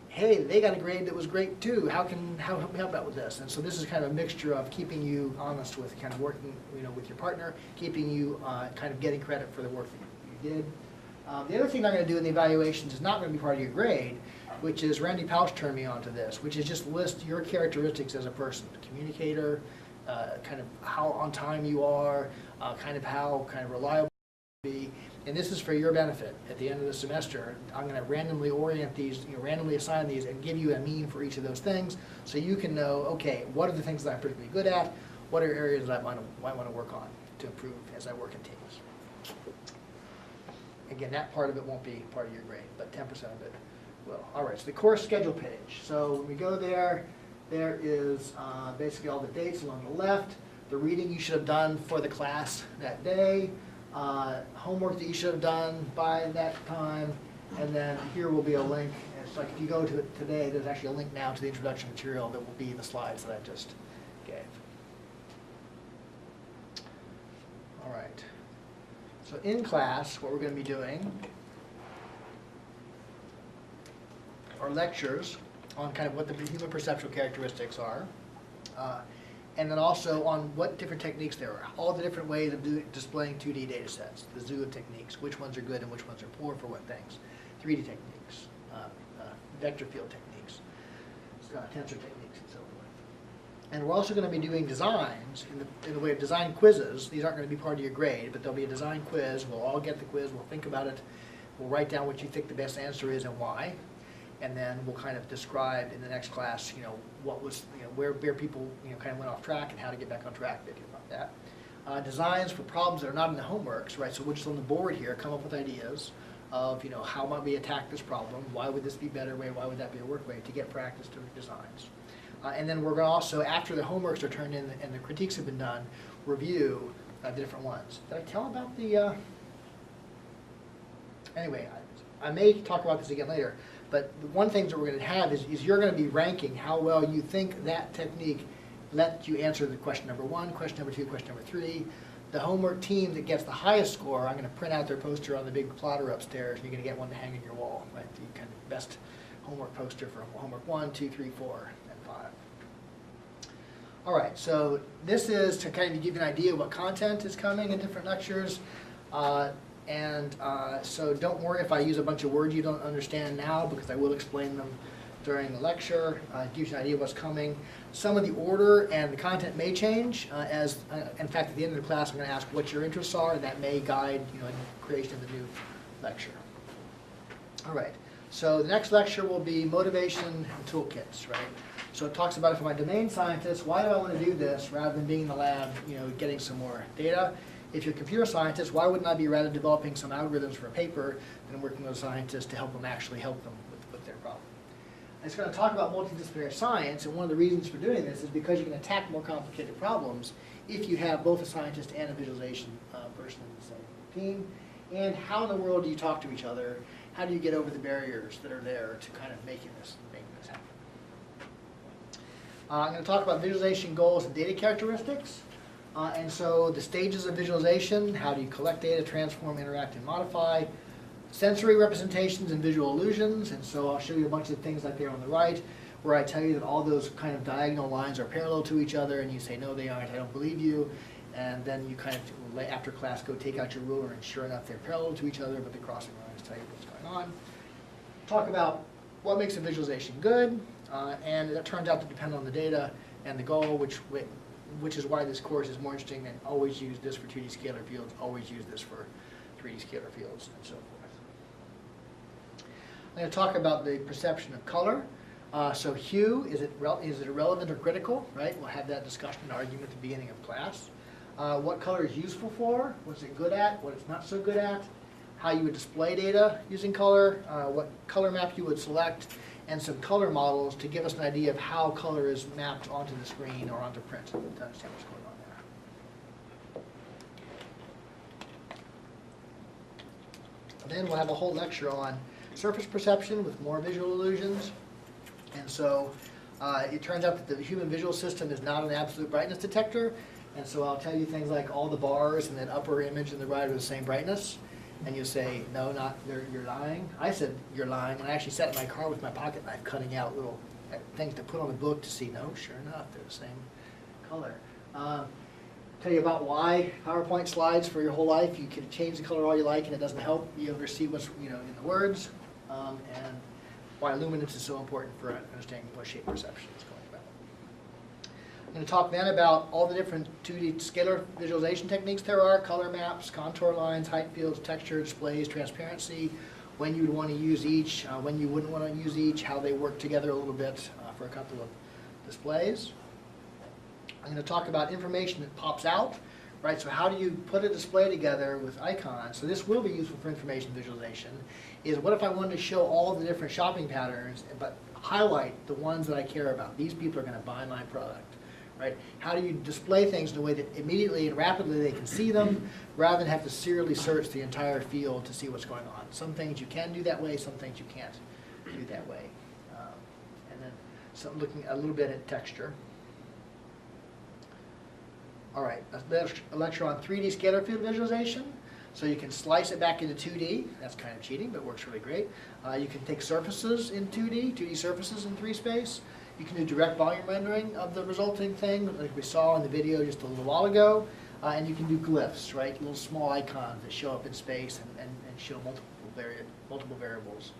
hey, they got a grade that was great too. How help me out with this? And so this is kind of a mixture of keeping you honest with kind of working, with your partner, keeping you kind of getting credit for the work that you did. The other thing I'm going to do in the evaluations is not going to be part of your grade, which is Randy Pausch turned me on to this, which is just list your characteristics as a person, communicator, kind of how on time you are, kind of how kind of reliable you be. And this is for your benefit. At the end of the semester, I'm going to randomly orient these, randomly assign these and give you a mean for each of those things so you can know, okay, what are the things that I'm particularly good at? What are areas that I might want to work on to improve as I work in teams? Again, that part of it won't be part of your grade, but 10% of it will. All right, so the course schedule page. So when we go there is basically all the dates along the left, the reading you should have done for the class that day, homework that you should have done by that time, and then here will be a link. It's like if you go to it today, there's actually a link now to the introduction material that will be in the slides that I just gave. All right. So in class, what we're going to be doing are lectures on kind of what the human perceptual characteristics are, and then also on what different techniques there are, all the different ways of displaying 2D data sets, the zoo of techniques, which ones are good and which ones are poor for what things, 3D techniques, vector field techniques, tensor techniques, and so forth. And we're also going to be doing designs in the way of design quizzes. These aren't going to be part of your grade, but there'll be a design quiz. We'll all get the quiz. We'll think about it. We'll write down what you think the best answer is and why. And then we'll kind of describe in the next class, what was, where people, kind of went off track and how to get back on track, thinking about that. Designs for problems that are not in the homeworks, right? So we're just on the board here, come up with ideas of, how might we attack this problem? Why would this be a better way? Why would that be a work way to get practice doing designs? And then we're going to also, after the homeworks are turned in and the critiques have been done, review the different ones. Did I tell about the, anyway, I may talk about this again later, but the one thing that we're going to have is you're going to be ranking how well you think that technique let you answer the question number 1, question number 2, question number 3. The homework team that gets the highest score, I'm going to print out their poster on the big plotter upstairs, and you're going to get one to hang in your wall, right? The kind of best homework poster for homework 1, 2, 3, 4, and 5. All right, so this is to kind of give you an idea of what content is coming in different lectures. So don't worry if I use a bunch of words you don't understand now, because I will explain them during the lecture. It gives you an idea of what's coming. Some of the order and the content may change. In fact, at the end of the class, I'm going to ask what your interests are, and that may guide the creation of the new lecture. All right. So the next lecture will be motivation and toolkits, right? So it talks about, if I'm a domain scientist, why do I want to do this rather than being in the lab, getting some more data? If you're a computer scientist, why wouldn't I be rather developing some algorithms for a paper than working with a scientist to help them with their problem? And it's going to talk about multidisciplinary science, and one of the reasons for doing this is because you can attack more complicated problems if you have both a scientist and a visualization person in the same team. And how in the world do you talk to each other? How do you get over the barriers that are there to kind of making this happen? I'm going to talk about visualization goals and data characteristics. And so the stages of visualization: how do you collect data, transform, interact, and modify? Sensory representations and visual illusions. And so I'll show you a bunch of things like there on the right, where I tell you that all those kind of diagonal lines are parallel to each other, and you say, no, they aren't, I don't believe you. And then you kind of, after class, go take out your ruler, and sure enough, they're parallel to each other, but the crossing lines tell you what's going on. Talk about what makes a visualization good, and that turns out to depend on the data And the goal, which is why this course is more interesting than always use this for 2D scalar fields, always use this for 3D scalar fields, and so forth. I'm going to talk about the perception of color. So hue, is it irrelevant or critical, right? We'll have that discussion and argument at the beginning of class. What color is useful for, what's it good at, what it's not so good at, how you would display data using color, what color map you would select, and some color models to give us an idea of how color is mapped onto the screen or onto print to understand what's going on there. Then we'll have a whole lecture on surface perception with more visual illusions. And so it turns out that the human visual system is not an absolute brightness detector. And so I'll tell you things like all the bars and that upper image and the right are the same brightness. And you say, no, you're lying. I said, you're lying. When I actually sat in my car with my pocket knife cutting out little things to put on the book to see, no, sure enough, they're the same color. Tell you about why PowerPoint slides for your whole life. You can change the color all you like and it doesn't help you ever see what's in the words. And why luminance is so important for understanding what shape perception is going about. I'm going to talk then about all the different 2D scalar visualization techniques there are: color maps, contour lines, height fields, texture, displays, transparency, when you would want to use each, when you wouldn't want to use each, how they work together a little bit for a couple of displays. I'm going to talk about information that pops out, right? So how do you put a display together with icons? So this will be useful for information visualization. Is what if I wanted to show all the different shopping patterns, but highlight the ones that I care about? These people are going to buy my product, right? How do you display things in a way that immediately and rapidly they can see them, rather than have to serially search the entire field to see what's going on? Some things you can do that way, some things you can't do that way. And then looking a little bit at texture. All right, a lecture on 3D scalar field visualization. So you can slice it back into 2D. That's kind of cheating, but works really great. You can take surfaces in 2D surfaces in 3 space. You can do direct volume rendering of the resulting thing, like we saw in the video just a little while ago. And you can do glyphs, right? Little small icons that show up in space and show multiple variables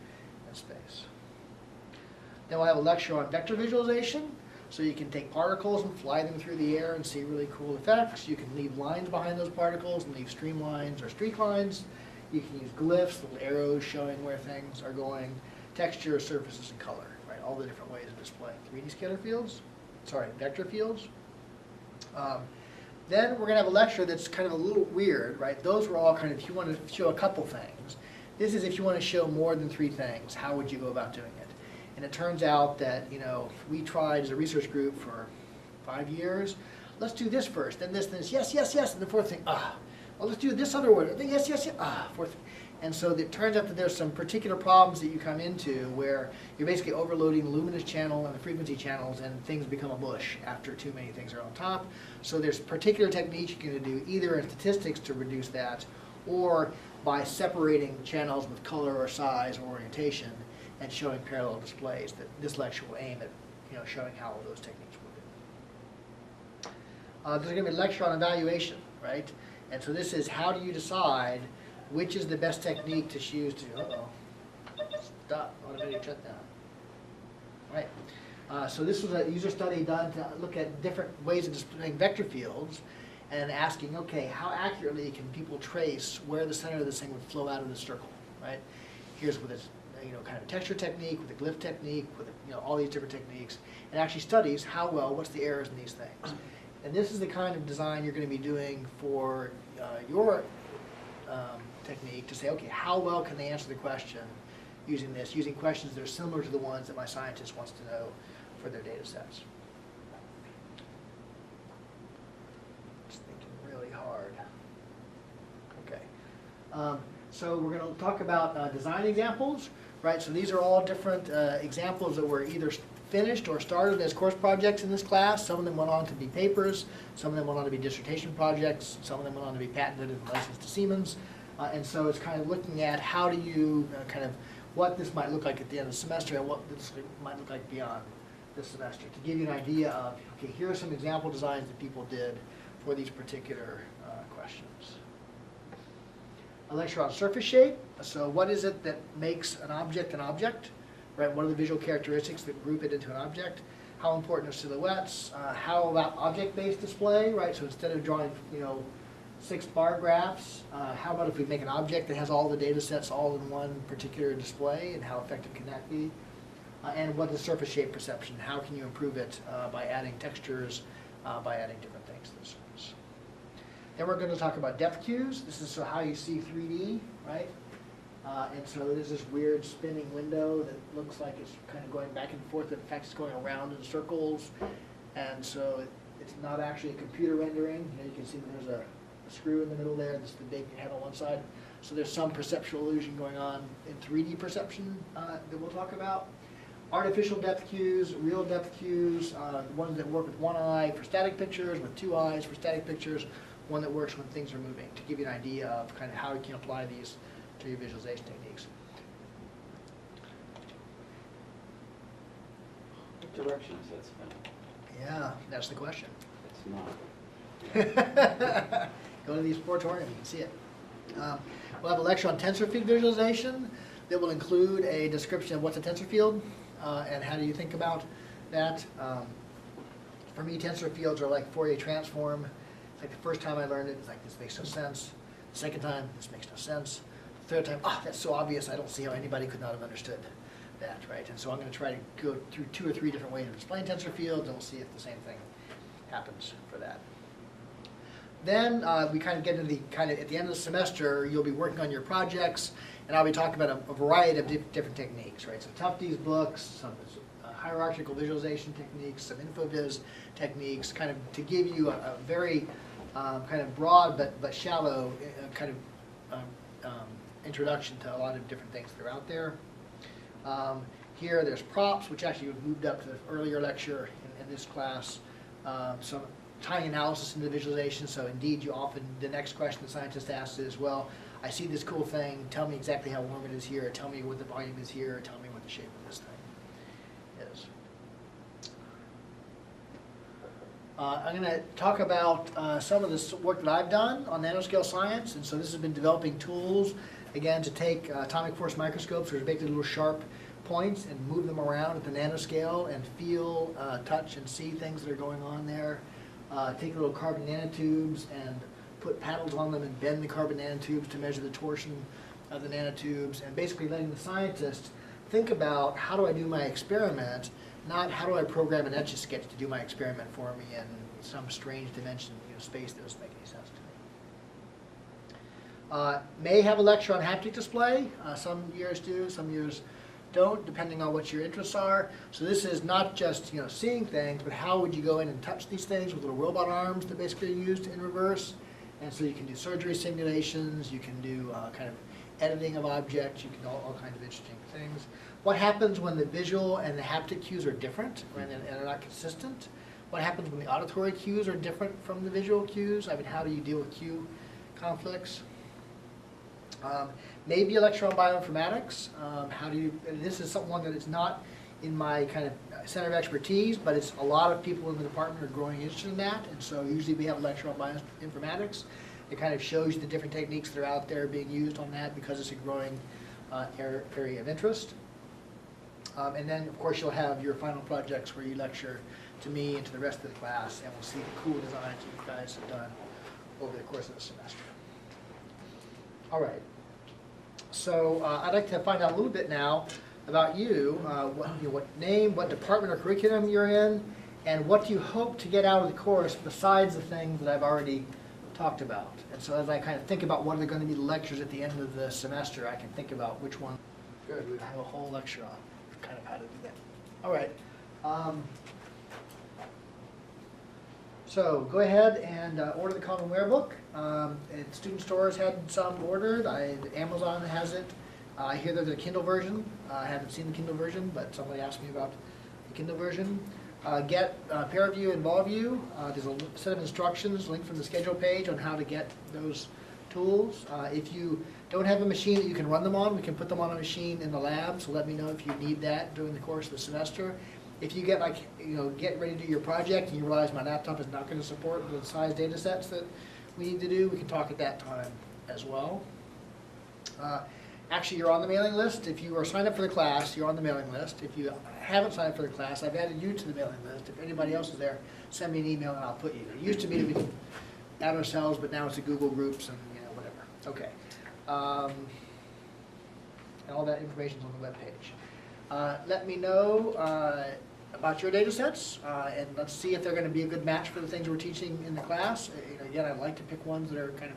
in space. Then we'll have a lecture on vector visualization. So you can take particles and fly them through the air and see really cool effects. You can leave lines behind those particles and leave streamlines or streak lines. You can use glyphs, little arrows showing where things are going, texture, surfaces, and color, right? All the different ways of displaying 3D scalar fields, vector fields. Then we're going to have a lecture that's kind of a little weird, right? Those were all kind of, if you want to show a couple things. This is if you want to show more than 3 things, how would you go about doing it? And it turns out that, we tried as a research group for 5 years. Let's do this first, then this, yes, yes, yes, and the fourth thing, well, let's do this other word, then yes, yes, yes, fourth. And so it turns out that there's some particular problems that you come into where you're basically overloading the luminous channel and the frequency channels, and things become a mush after too many things are on top. So there's particular techniques you can do either in statistics to reduce that, or by separating channels with color or size or orientation and showing parallel displays. That this lecture will aim at showing how all those techniques will do. There's going to be a lecture on evaluation, right? And so this is how do you decide which is the best technique to choose to, stop, automatic shutdown. Right. So this was a user study done to look at different ways of displaying vector fields and asking, okay, how accurately can people trace where the center of this thing would flow out of the circle, right? Here's with this kind of texture technique, with a glyph technique, with all these different techniques, and actually studies how well, what's the errors in these things. And this is the kind of design you're going to be doing for your technique to say, okay, how well can they answer the question using this, using questions that are similar to the ones that my scientist wants to know for their data sets. Just thinking really hard. Okay. So we're going to talk about design examples. Right, so these are all different examples that were either finished or started as course projects in this class. Some of them went on to be papers, some of them went on to be dissertation projects, some of them went on to be patented and licensed to Siemens. And so it's kind of looking at how do you what this might look like at the end of the semester and what this might look like beyond this semester, to give you an idea of, okay, here are some example designs that people did for these particular questions. A lecture on surface shape. So what is it that makes an object, right? What are the visual characteristics that group it into an object? how important are silhouettes, how about object-based display, right? So instead of drawing, 6 bar graphs, how about if we make an object that has all the data sets all in one particular display, and how effective can that be? And what is surface shape perception? How can you improve it by adding textures, by adding different things to the surface? Then we're going to talk about depth cues. This is so how you see 3D, right? And so there's this weird spinning window that looks like it's kind of going back and forth. In fact, it's going around in circles. And so it's not actually a computer rendering. You can see that there's a screw in the middle there. This is the big head on one side. So there's some perceptual illusion going on in 3D perception that we'll talk about. Artificial depth cues, real depth cues, ones that work with one eye for static pictures, with 2 eyes for static pictures, one that works when things are moving, to give you an idea of kind of how you can apply these to your visualization techniques. What direction is that spinning? Yeah, that's the question. It's not. Go to the Sportorium, you can see it. We'll have a lecture on tensor field visualization that will include a description of what's a tensor field and how do you think about that. For me, tensor fields are like Fourier transform. It's like the first time I learned it, it's like, this makes no sense. The second time, this makes no sense. The third time, that's so obvious, I don't see how anybody could not have understood that, right? And so I'm going to try to go through 2 or 3 different ways of explaining tensor fields, and we'll see if the same thing happens for that. Then we kind of get into at the end of the semester, you'll be working on your projects, and I'll be talking about a variety of different techniques, right? So Tufte's books, some hierarchical visualization techniques, some infoviz techniques, kind of to give you a very kind of broad but shallow kind of introduction to a lot of different things that are out there. Here there's props, which actually moved up to the earlier lecture in this class. Some tying analysis into visualization, so indeed the next question the scientist asks is, well, I see this cool thing, tell me exactly how warm it is here, tell me what the volume is here, tell me what the shape of this thing is. I'm going to talk about some of this work that I've done on nanoscale science, and so this has been developing tools, again, to take atomic force microscopes, which are basically little sharp points, and move them around at the nanoscale and feel, touch, and see things that are going on there. Take little carbon nanotubes and put paddles on them and bend the carbon nanotubes to measure the torsion of the nanotubes, and basically letting the scientist think about, how do I do my experiment, not how do I program an Etch-a-Sketch to do my experiment for me in some strange dimension, space that doesn't make any sense to me. May have a lecture on haptic display. Some years do, some years don't, depending on what your interests are. So this is not just seeing things, but how would you go in and touch these things with little robot arms that basically are used in reverse. And so you can do surgery simulations, you can do kind of editing of objects, you can do all kinds of interesting things. What happens when the visual and the haptic cues are different and are not consistent? What happens when the auditory cues are different from the visual cues? I mean, how do you deal with cue conflicts? Maybe a lecture on bioinformatics. And this is one that is not in my kind of center of expertise, but it's a lot of people in the department are growing interested in that, and so usually we have a lecture on bioinformatics. It kind of shows you the different techniques that are out there being used on that because it's a growing area of interest. And then, of course, you'll have your final projects where you lecture to me and to the rest of the class, and we'll see the cool designs that you guys have done over the course of the semester. All right. So I'd like to find out a little bit now about you, what name, what department or curriculum you're in, and what do you hope to get out of the course besides the things that I've already talked about. And so as I kind of think about what are going to be the lectures at the end of the semester, I can think about which one. Good, we have a whole lecture on kind of how to do that. All right. So go ahead and order the Commonwear book. Student stores had some ordered. Amazon has it. I hear there's a Kindle version. I haven't seen the Kindle version, but somebody asked me about the Kindle version. Get PearView and VolView. There's a set of instructions linked from the schedule page on how to get those tools. If you don't have a machine that you can run them on, we can put them on a machine in the lab, so let me know if you need that during the course of the semester. If you get get ready to do your project and you realize my laptop is not going to support the size data sets that we need to do, we can talk at that time as well. Actually, you're on the mailing list. If you are signed up for the class, you're on the mailing list. If you haven't signed up for the class, I've added you to the mailing list. If anybody else is there, send me an email and I'll put you. It used to be that we could add ourselves, but now it's a Google Groups and, you know, whatever. Okay. And all that information's on the webpage. Let me know about your data sets, and let's see if they're going to be a good match for the things we're teaching in the class. You know, again, I'd like to pick ones that are kind of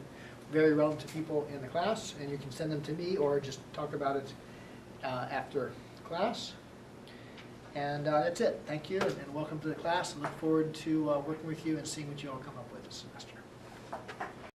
very relevant to people in the class, and you can send them to me or just talk about it after class. And that's it. Thank you, and welcome to the class. I look forward to working with you and seeing what you all come up with this semester.